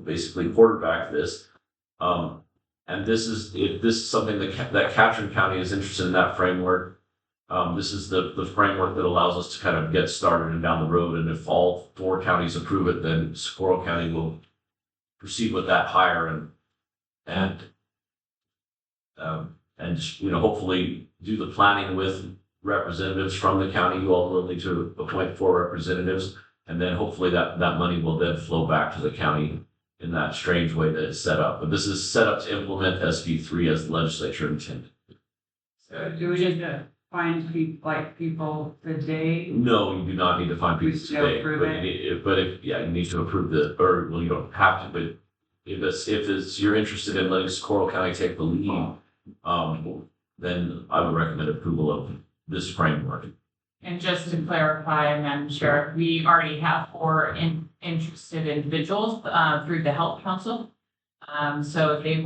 basically quarterback this. And this is something that Catherine County is interested in that framework. This is the framework that allows us to kind of get started and down the road. And if all 4 counties approve it, then Socorro County will proceed with that hire and hopefully do the planning with representatives from the county. You all will need to appoint 4 representatives, and then hopefully that money will then flow back to the county in that strange way that it's set up. But this is set up to implement SB3 as the legislature intended. So do we need to find people today? No, you do not need to find people still today, approve but you need to approve you don't have to, but if you're interested in letting Socorro County take the lead, then I would recommend approval of this framework. And just to clarify, Madam Chair, we already have 4 interested individuals through the Health Council. So we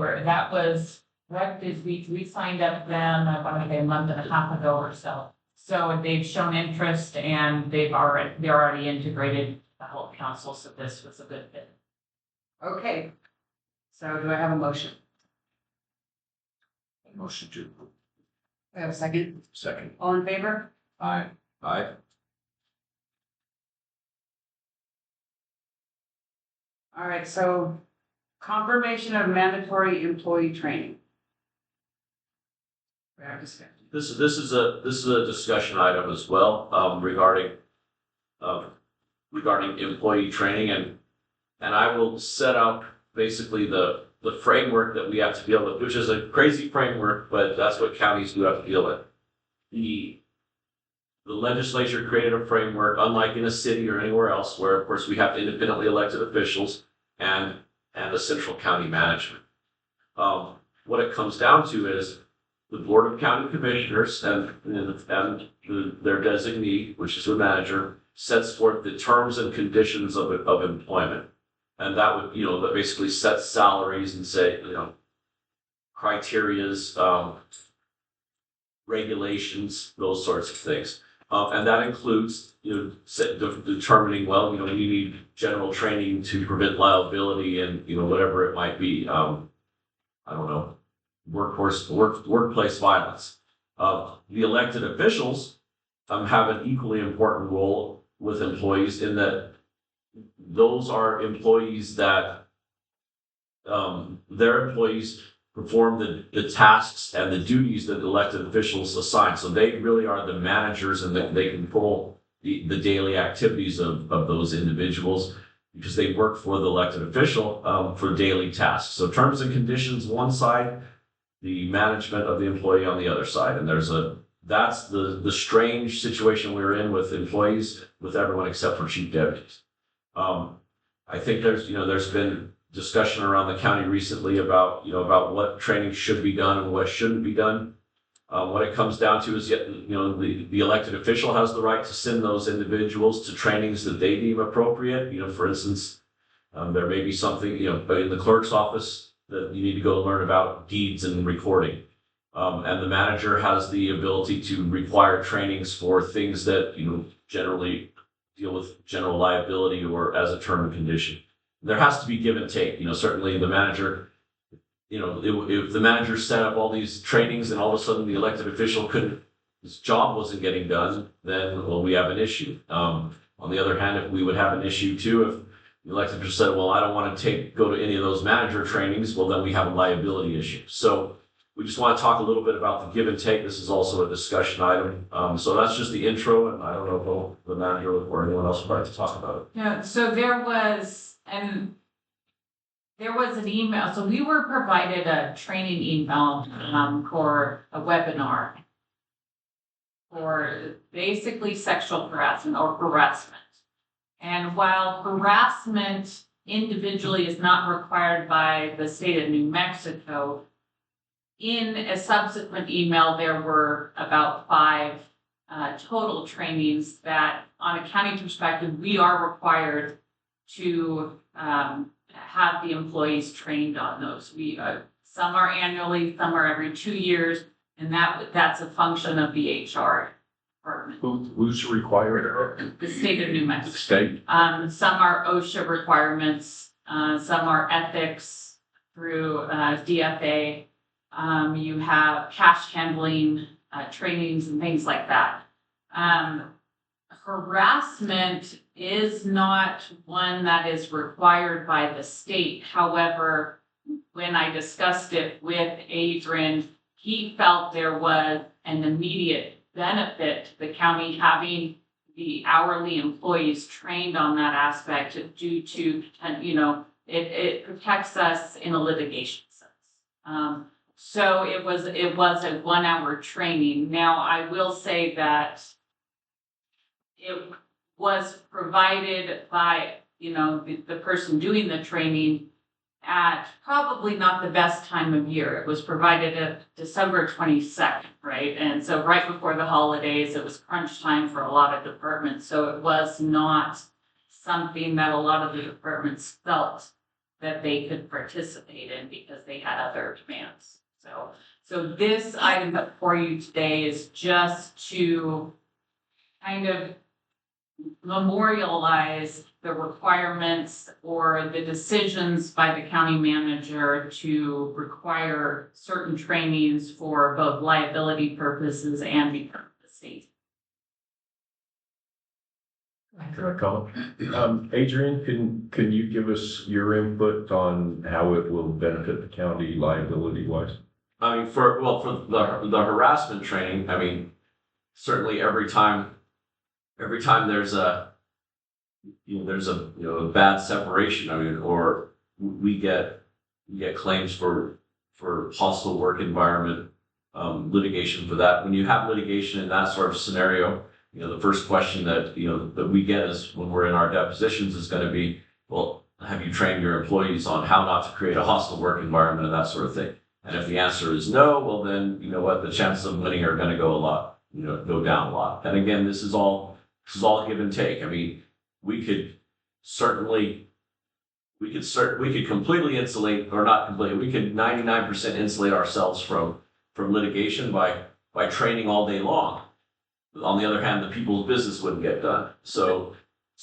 signed up them, I want to say a month and a half ago or so. So they've shown interest and they're already integrated in the Health Council, so this was a good fit. Okay. So do I have a motion? Motion to approve. I have a second. Second. All in favor? Aye. Aye. All right, so confirmation of mandatory employee training. We have discussion. This is a discussion item as well, regarding employee training, and I will set out basically the framework that we have to deal with, which is a crazy framework, but that's what counties do have to deal with. The the legislature created a framework, unlike in a city or anywhere else, where of course we have independently elected officials and a central county management. What it comes down to is the Board of County Commissioners and their designee, which is the manager, sets forth the terms and conditions of employment. And that would, that basically sets salaries and say, criterias, regulations, those sorts of things. And that includes, determining, well, you need general training to prevent liability and, whatever it might be. I don't know, workplace violence. The elected officials have an equally important role with employees in that those are employees that their employees perform the tasks and the duties that elected officials assign. So they really are the managers, and they control the daily activities of those individuals because they work for the elected official for daily tasks. So terms and conditions one side, the management of the employee on the other side. And that's the strange situation we're in with employees, with everyone except for chief deputies. I think there's been discussion around the county recently about what training should be done and what shouldn't be done. What it comes down to is the elected official has the right to send those individuals to trainings that they deem appropriate. For instance, there may be something in the clerk's office that you need to go learn about deeds and recording. And the manager has the ability to require trainings for things that generally deal with general liability or as a term and condition. There has to be give and take. Certainly the manager, if the manager set up all these trainings and all of a sudden the elected official his job wasn't getting done, then, well, we have an issue. On the other hand, if we would have an issue too, if the elected official said, well, I don't want to go to any of those manager trainings, well, then we have a liability issue. So we just want to talk a little bit about the give and take. This is also a discussion item. So that's just the intro, and I don't know if the manager or anyone else would like to talk about it. Yeah, so there was an email, so we were provided a training email for a webinar for basically sexual harassment or harassment. And while harassment individually is not required by the state of New Mexico, in a subsequent email, there were about 5 total trainings that, on a county perspective, we are required to have the employees trained on those. Some are annually, some are every 2 years, and that's a function of the HR department. Who's required? The state of New Mexico. The state? Some are OSHA requirements, some are ethics through DFA. You have cash handling trainings and things like that. Harassment is not one that is required by the state. However, when I discussed it with Adrian, he felt there was an immediate benefit to the county having the hourly employees trained on that aspect due to, it protects us in a litigation sense. So it was a 1-hour training. Now, I will say that it was provided by, the person doing the training at probably not the best time of year. It was provided at December 22nd, right? And so right before the holidays, it was crunch time for a lot of departments. So it was not something that a lot of the departments felt that they could participate in because they had other demands. So this item before you today is just to kind of memorialize the requirements or the decisions by the county manager to require certain trainings for both liability purposes and because of the state. Adrian, can you give us your input on how it will benefit the county liability wise? I mean, for the harassment training, certainly every time there's a bad separation, or we get claims for hostile work environment, litigation for that. When you have litigation in that sort of scenario, you know, the first question that, you know, that we get is when we're in our depositions is gonna be, well, have you trained your employees on how not to create a hostile work environment and that sort of thing? And if the answer is no, well then, you know what, the chances of winning are gonna go a lot, you know, go down a lot. And again, this is all give and take. I mean, we could completely insulate, or not completely, we could 99% insulate ourselves from training all day long. On the other hand, the people's business wouldn't get done. So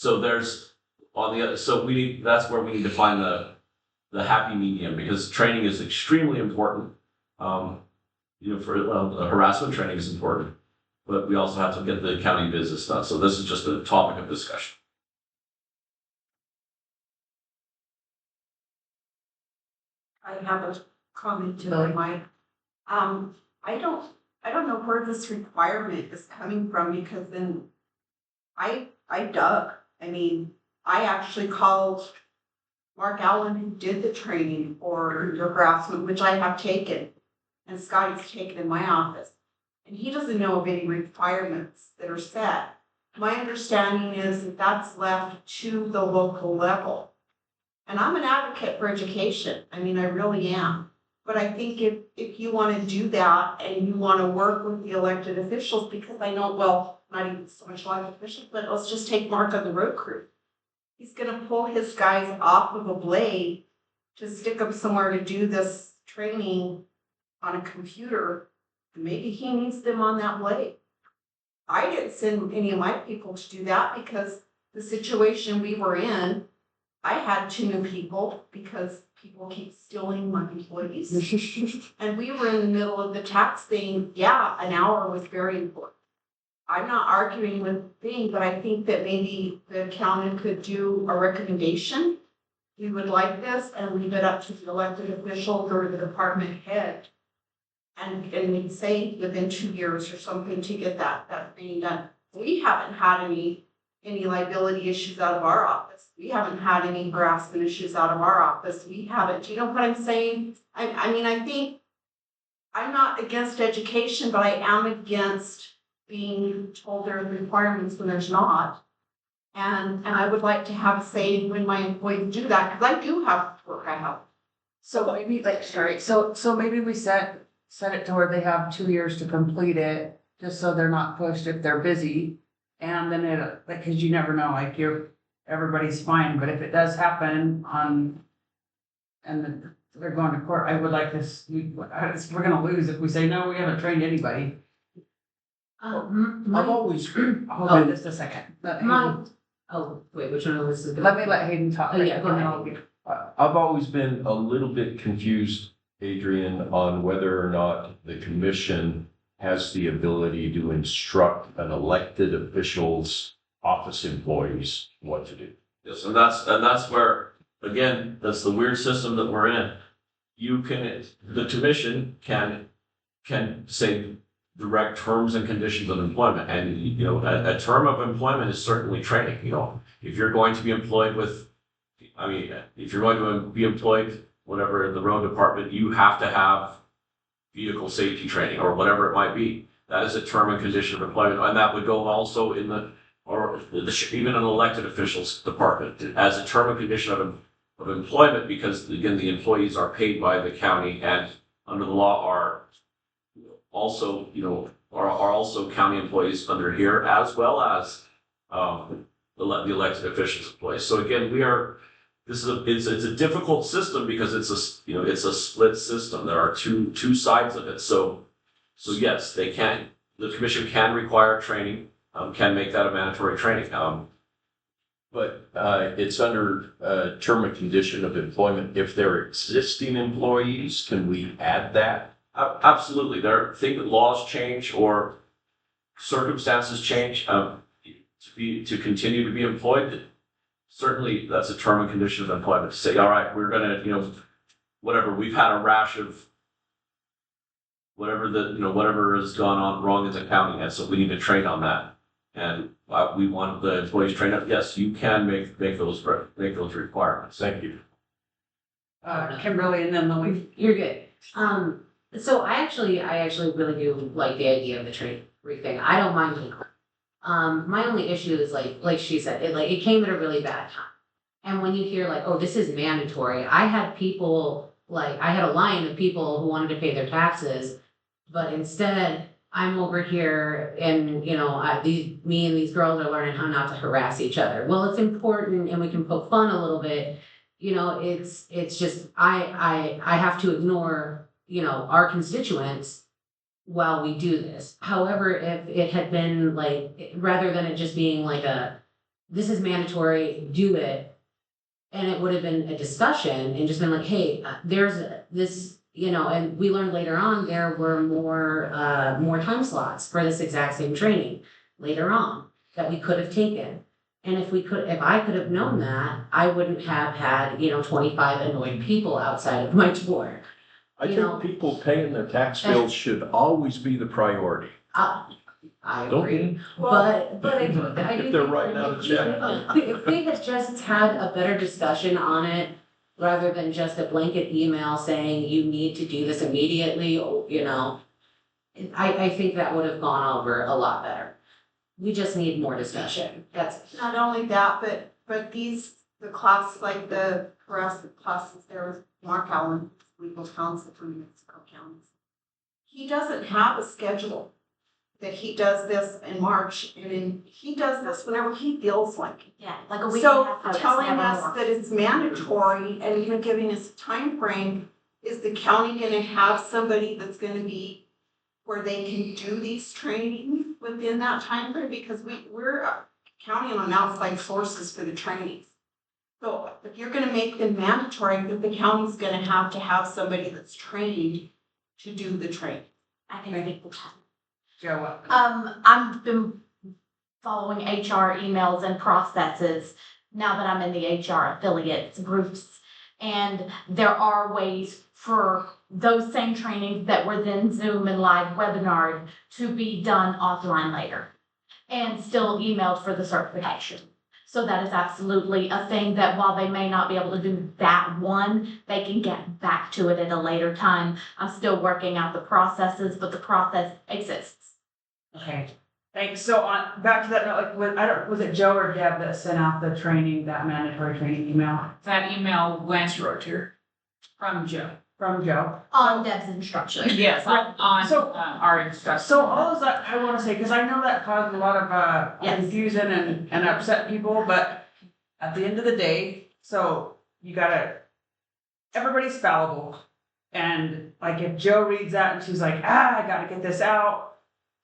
there's that's where we need to find the happy medium, because training is extremely important. You know, the harassment training is important, but we also have to get the county business done. So this is just a topic of discussion. I have a comment to Mike. I don't know where this requirement is coming from, because then I dug. I mean, I actually called Mark Allen, who did the training for the harassment, which I have taken, and Scotty's taken in my office. And he doesn't know of any requirements that are set. My understanding is that that's left to the local level. And I'm an advocate for education. I mean, I really am. But I think if you want to do that and you want to work with the elected officials, because I know, well, not even so much elected officials, but let's just take Mark on the road crew. He's going to pull his guys off of a blade to stick them somewhere to do this training on a computer. Maybe he needs them on that blade. I didn't send any of my people to do that, because the situation we were in, I had 2 new people because people keep stealing my employees. And we were in the middle of the tax thing. Yeah, an hour was very important. I'm not arguing with the thing, but I think that maybe the accountant could do a recommendation. We would like this, and leave it up to the elected officials or the department head. And we'd say within 2 years or something to get that thing done. We haven't had any liability issues out of our office. We haven't had any harassment issues out of our office. We haven't. You know what I'm saying? I mean, I think I'm not against education, but I am against being told there are requirements when there's not. And I would like to have a say when my employees do that, because I do have work I have. So maybe so maybe we set it to where they have 2 years to complete it, just so they're not pushed if they're busy. And then because you never know, like everybody's fine, but if it does happen and they're going to court, I would like this, we're gonna lose if we say, no, we haven't trained anybody. I've always, Hold on just a second. Wait, which one was the? Let me let Hayden talk. Oh, yeah, go ahead. I've always been a little bit confused, Adrian, on whether or not the commission has the ability to instruct an elected official's office employees what to do. Yes, and that's where, again, that's the weird system that we're in. The commission can say direct terms and conditions of employment, and you know, a term of employment is certainly training. You know, if you're going to be employed whatever in the road department, you have to have vehicle safety training or whatever it might be. That is a term and condition of employment, and that would go also in even an elected officials department as a term and condition of employment, because again, the employees are paid by the county and under the law are also, are also county employees under here, as well as the elected officials employees. So again, it's a difficult system because it's a split system. There are two sides of it. So yes, the commission can require training, can make that a mandatory training. But it's under term and condition of employment. If they're existing employees, can we add that? Absolutely. Laws change or circumstances change to continue to be employed. Certainly, that's a term and condition of employment to say, all right, we're gonna, whatever, we've had a rash of whatever has gone on wrong in the county, and so we need to train on that. And we want the employees trained up. Yes, you can make those requirements. Thank you. Kimberly and then Louise. You're good. So I actually really do like the idea of the training thing. I don't mind doing it. My only issue is like she said, it came at a really bad time. And when you hear like, oh, this is mandatory, I had a line of people who wanted to pay their taxes, but instead I'm over here and, me and these girls are learning how not to harass each other. Well, it's important and we can poke fun a little bit. It's just, I have to ignore, our constituents while we do this. However, if it had been like, rather than it just being like this is mandatory, do it. And it would have been a discussion and just been like, hey, there's this, and we learned later on there were more time slots for this exact same training later on that we could have taken. And if I could have known that, I wouldn't have had, 25 annoyed people outside of my door. I think people paying their tax bills should always be the priority. I Don't agree, but I do If they're think writing out a check. if they had just had a better discussion on it, rather than just a blanket email saying you need to do this immediately, I think that would have gone over a lot better. We just need more discussion. That's Not only that, but the class, like the harassment classes, there was Mark Allen, legal counsel for New Mexico County. He doesn't have a schedule that he does this in March, and he does this whenever he feels like it. Yeah, like a week and a So half notice, telling never us more. that it's mandatory and even giving us a time frame, is the county gonna have somebody that's gonna be where they can do these trainings within that time frame? Because we're counting on outside sources for the trainings. So if you're gonna make them mandatory, then the county's gonna have to have somebody that's trained to do the training. I can speak for time. Joe, what? I've been following HR emails and processes now that I'm in the HR affiliates groups. And there are ways for those same trainings that were then Zoom and live webinar to be done offline later and still emailed for the certification. So that is absolutely a thing that while they may not be able to do that one, they can get back to it at a later time. I'm still working out the processes, but the process exists. Okay, thanks. So back to that note, was it Joe or Deb that sent out the training, that mandatory training email? That email went Right here. From Joe. From Joe. On Deb's instruction. yes, on So- our instructions. So all that I wanna say, cause I know that caused a lot of Yes. confusion and upset people, but at the end of the day, so everybody's fallible. And like if Joe reads that and she's like, I gotta get this out.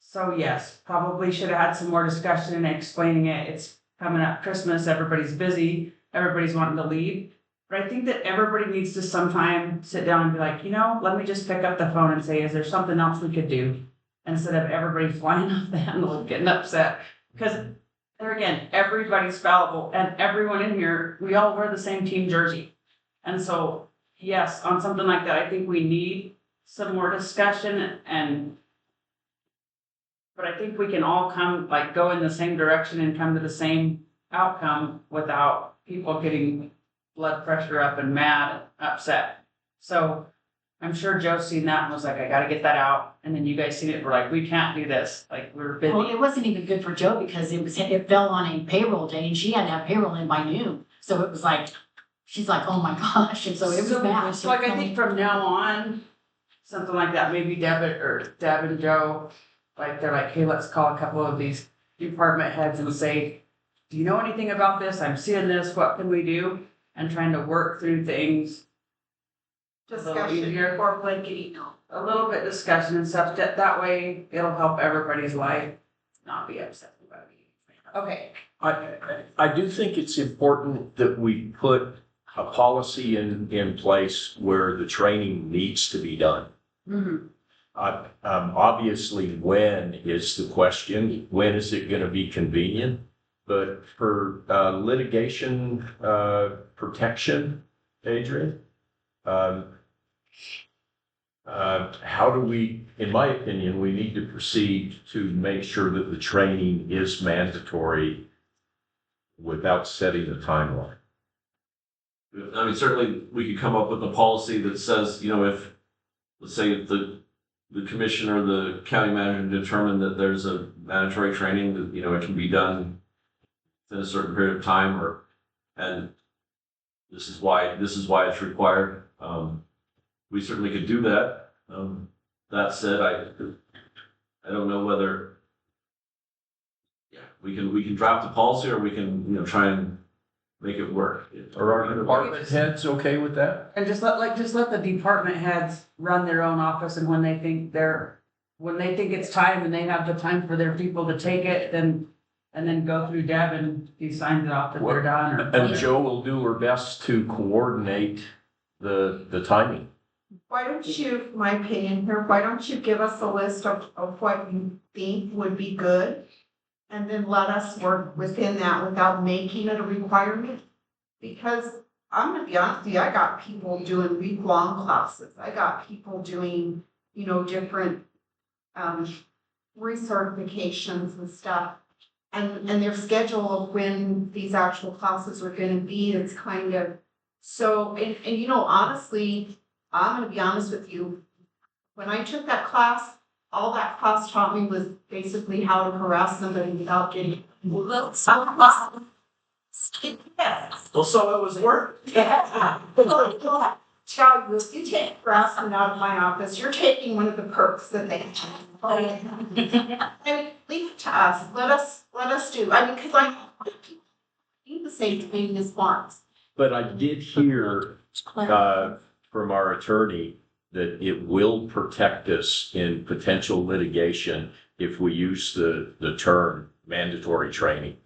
So yes, probably should have had some more discussion and explaining it. It's coming up Christmas, everybody's busy, everybody's wanting to leave. But I think that everybody needs to sometime sit down and be like, let me just pick up the phone and say, is there something else we could do? Instead of everybody flying off the handle and getting upset. Because there again, everybody's fallible and everyone in here, we all wear the same team jersey. And so, yes, on something like that, I think we need some more discussion but I think we can all go in the same direction and come to the same outcome without people getting blood pressure up and mad, upset. So I'm sure Joe's seen that and was like, I gotta get that out. And then you guys seen it, we're like, we can't do this. Like, we're busy. Well, it wasn't even good for Joe because it fell on a payroll day and she had to have payroll in by noon. So it was like, she's like, oh my gosh, and so it was bad. So like, I think from now on, something like that, maybe Deb and Joe, like, they're like, hey, let's call a couple of these department heads and say, do you know anything about this? I'm seeing this, what can we do? And trying to work through things. Discussion easier. or blanket email. A little bit discussion and stuff, that way it'll help everybody's life not be upset about it. Okay. I do think it's important that we put a policy in place where the training needs to be done. Mm-hmm. Obviously, when is the question? When is it going to be convenient? But for litigation protection, Adrian, how do we, in my opinion, we need to proceed to make sure that the training is mandatory without setting a timeline. I mean, certainly we could come up with a policy that says, if, let's say if the the commissioner, the county manager determine that there's a mandatory training that, you know, it can be done in a certain period of time and this is why it's required. We certainly could do that. That said, I don't know whether, yeah, we can draft a policy or we can, you know, try and make it work. Are our department heads okay with that? And just let the department heads run their own office, and when they think it's time and they have the time for their people to take it, then go through Deb and he signs it off that they're done. And Joe will do her best to coordinate the timing. Why don't you, my opinion here, why don't you give us a list of what you think would be good? And then let us work within that without making it a requirement. Because I'm gonna be honest with you, I got people doing week-long classes. I got people doing, you know, different recertifications and stuff. And their schedule of when these actual classes are gonna be, it's kind of, so, and you know, honestly, I'm gonna be honest with you. When I took that class, all that class taught me was basically how to harass somebody without getting. Well, so it was work. Yeah. Tell you, if you take harassment out of my office, you're taking one of the perks that they have. I mean, leave it to us. Let us do. I mean, because I need the same training as Barnes. But I did hear from our attorney that it will protect us in potential litigation if we use the term mandatory training.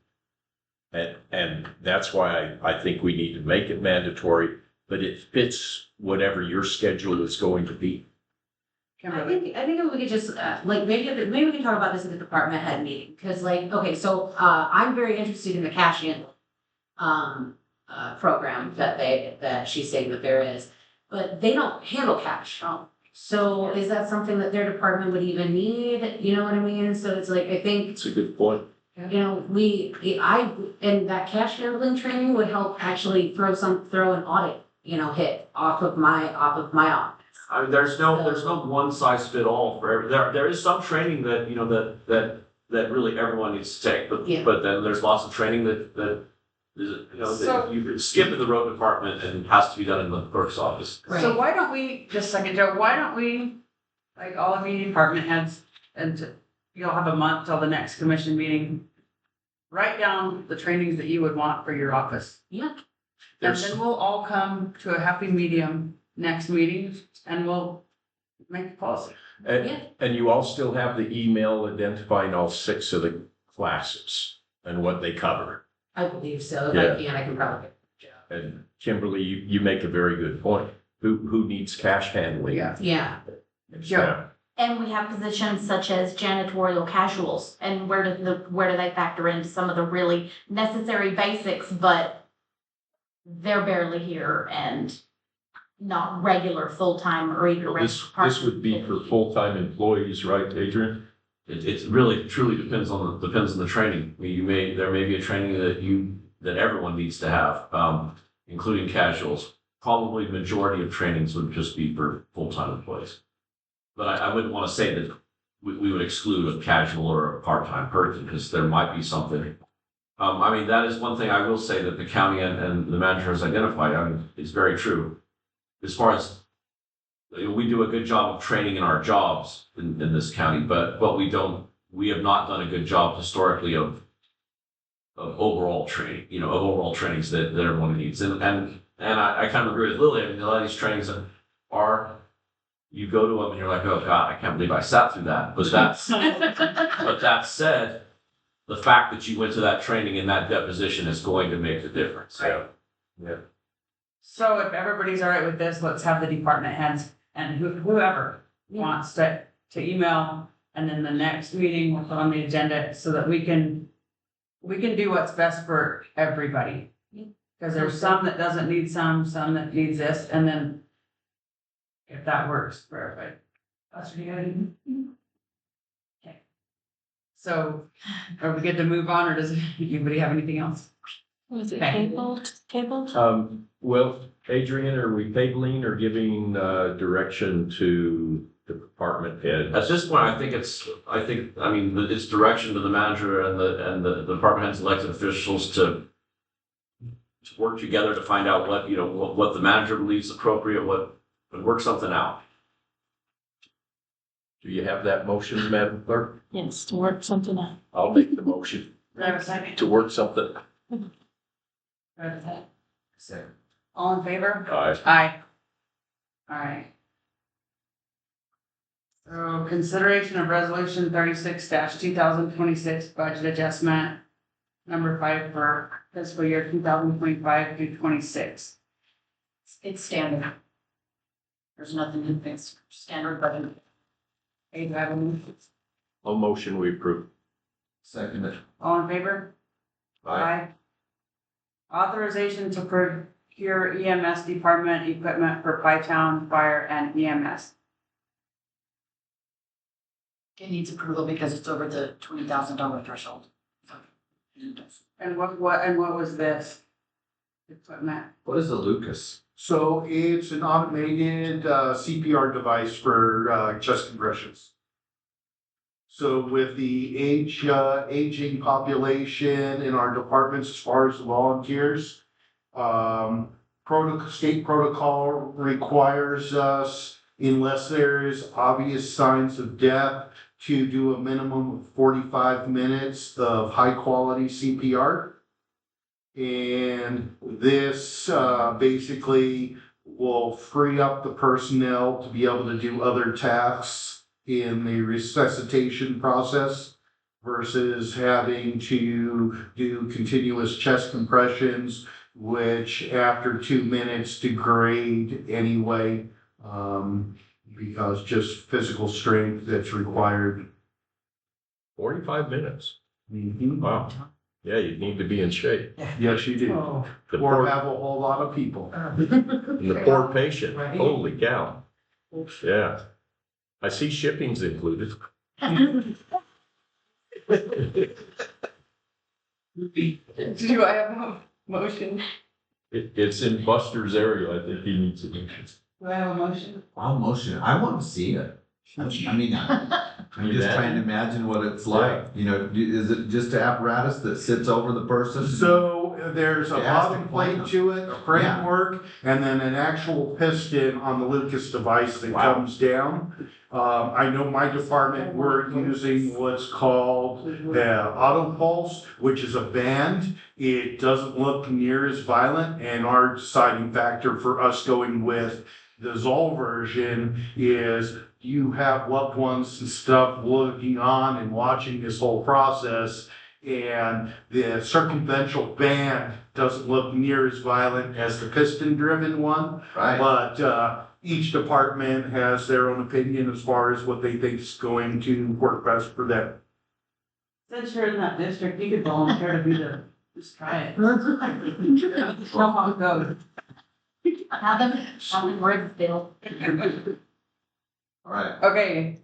And that's why I think we need to make it mandatory, but it fits whatever your schedule is going to be. I think if we could just, like, maybe we can talk about this at the department head meeting, because like, okay, so, I'm very interested in the cash handling, program that she's saying that there is, but they don't handle cash. So is that something that their department would even need? You know what I mean? So it's like, I think, It's a good point. you know, and that cash handling training would help actually throw an audit, you know, hit off of my office. I mean, there's no one size fit all for every, there is some training that, you know, that really everyone needs to take, but Yeah. but then there's lots of training that is, you know, that you skip in the road department and has to be done in the clerk's office. So why don't we, just a second, Joe, why don't we, like all of you department heads, and you'll have a month till the next commission meeting, write down the trainings that you would want for your office. Yeah. And then we'll all come to a happy medium next meeting and we'll make a policy. And you all still have the email identifying all 6 of the classes and what they cover. I believe so. If Yeah. I can probably. And Kimberly, you make a very good point. Who needs cash handling? Yeah. Joe. And we have positions such as janitorial casuals, and where do they factor into some of the really necessary basics, but they're barely here and not regular full-time or even regular part. This would be for full-time employees, right, Adrian? It really truly depends on the training. I mean, there may be a training that everyone needs to have, including casuals. Probably the majority of trainings would just be for full-time employees. But I wouldn't want to say that we would exclude a casual or a part-time person, because there might be something. I mean, that is one thing I will say that the county and the manager has identified, I mean, is very true. As far as, we do a good job of training in our jobs in this county, but we have not done a good job historically of overall training, you know, of overall trainings that everyone needs. And I kind of agree with Lily. I mean, a lot of these trainings you go to them and you're like, oh God, I can't believe I sat through that. But that said, the fact that you went to that training in that deposition is going to make the difference. Yeah. So if everybody's all right with this, let's have the department heads and whoever wants to email, and then the next meeting we'll put on the agenda so that we can do what's best for everybody. Because there's some that doesn't need some that needs this, and then if that works for everybody. That's pretty good. Okay. So are we good to move on, or does anybody have anything else? Was it Okay. tabled? Well, Adrian, are we tabling or giving direction to the department head. At this point, I mean, it's direction to the manager and the department heads, elected officials to work together to find out what the manager believes appropriate, and work something out. Do you have that motion, Madam Clerk? Yes, to work something out. I'll make the motion Do I have a second? to work something. Do I have a second? All in favor? Aye. Aye. All right. So consideration of resolution 36-2026 budget adjustment number 5 for fiscal year 2025 through 26. It's standard. There's nothing new, it's standard budget. Okay, do I have a motion? I'll motion we approve. Second it. All in favor? Aye. Authorization to procure EMS department equipment for Pytown Fire and EMS. It needs approval because it's over the $20,000 threshold. And what was this equipment? What is a Lucas? So it's an automated CPR device for chest compressions. So with the aging population in our departments as far as the volunteers, state protocol requires us, unless there is obvious signs of death, to do a minimum of 45 minutes of high quality CPR. And this basically will free up the personnel to be able to do other tasks in the resuscitation process versus having to do continuous chest compressions, which after 2 minutes degrade anyway, because just physical strength that's required. 45 minutes. Mm-hmm. Wow. Yeah, you need to be in shape. Yes, you do. The Or poor, have a whole lot of people. and the poor patient. Holy cow. Yeah. I see shipping's included. Do I have a motion? It's in Buster's area. I think he needs it. Do I have a motion? I'll motion. I want to see it. I'm just trying to imagine what it's like. You know, is it just an apparatus that sits over the person? So there's a Gas bottom and plate plant. to it, a framework, and then an actual piston on the Lucas device that Wow. comes down. I know my department, we're using what's called the Auto Pulse, which is a band. It doesn't look near as violent, and our deciding factor for us going with the Zoll version is you have loved ones and stuff looking on and watching this whole process, and the circumferential band doesn't look near as violent as the piston-driven one. Right. But each department has their own opinion as far as what they think is going to work best for them. Since you're in that district, you could volunteer to be the, just try it. Show how it goes. Have them words, Bill. All right, Okay,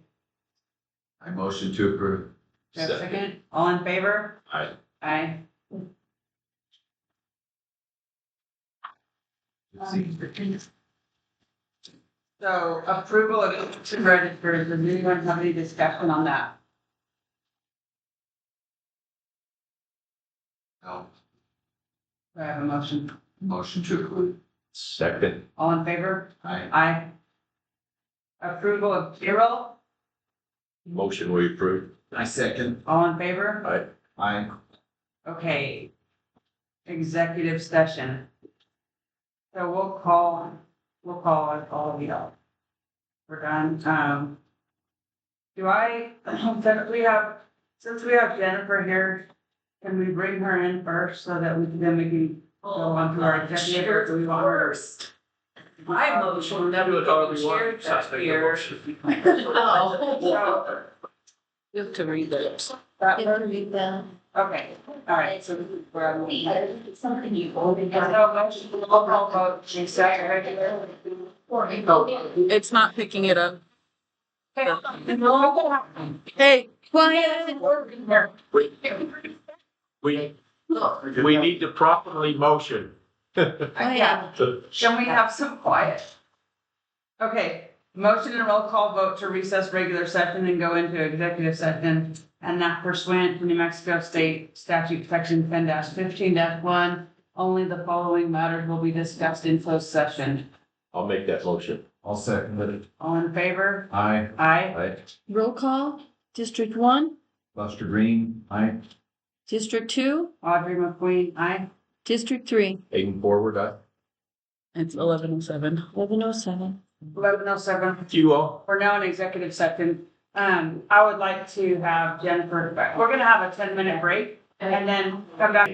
I motion to approve. do I have a second? All in favor? Aye. Aye. So approval of election registers, does anyone have any discussion on that? No, Do I have a motion? motion to approve. Second. All in favor? Aye. Aye. Approval of payroll, Motion we approve. I second. all in favor? Aye. Aye. Okay. Executive session. So we'll call all of you out. We're done. Since we have Jennifer here, can we bring her in first so that we can go on to our executive, or do we want her? My motion that we chair that here. So, You have to read that. that You have to person- read that. Okay, all right, so we're on. It's something you already There's got. no motion, we'll call vote, she said regular. It's not picking it up. Hey, quiet. We need to properly motion. Yeah, can we have some quiet? Okay, Motion and roll call vote to recess regular session and go into executive session. And that pursuant to New Mexico State Statute Section 10-15-1, only the following matters will be discussed in closed session. I'll make that motion. I'll second it. All in favor? Aye. Aye. Aye. Roll call, District 1, Buster Green, aye. District 2, Audrey McQueen, aye. District 3, Aiden Forward, aye. It's 11:07. 1107. 11:07. Thank you all. We're now in executive session. I would like to have Jennifer back. We're gonna have a 10-minute break and then come back.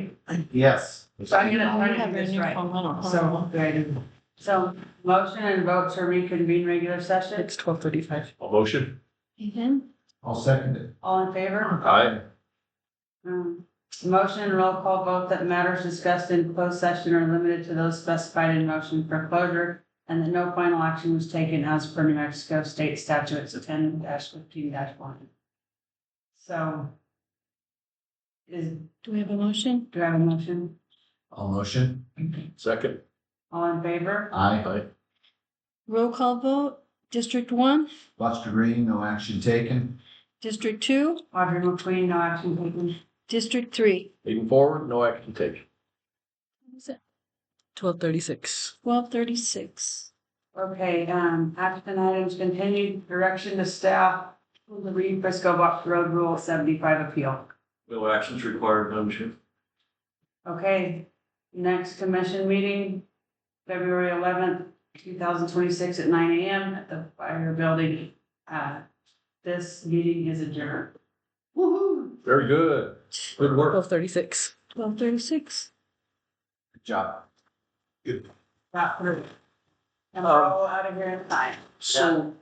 Yes. So I'm gonna You try to have do your this new right. phone, I don't So, know. good. So, motion and vote to reconvene regular session. It's 12:35. I'll motion. Ethan? I'll second it. All in favor? Aye. Motion and roll call vote that matters discussed in closed session are limited to those specified in motion for closure, and that no final action was taken as per New Mexico State Statutes 10-15-1. So, Do we have a motion? do I have a motion? I'll motion. Second. All in favor? Aye. Aye. Roll call vote, District 1, Buster Green, no action taken. District 2, Audrey McQueen, no action taken. District 3. Aiden Forward, no action taken. What is it? 12:36. 12:36. 12:36. Okay, action items continued, direction to staff, the Reed Frisco Box Road Rule 75 appeal. No actions required, Madam Chair. Okay, next commission meeting, February 11th, 2026 at 9 a.m. at the fire building. This meeting is adjourned. Woo-hoo! Very good. Good work. 12:36. 12:36. Good job. Got through. And we're all out of here in time. So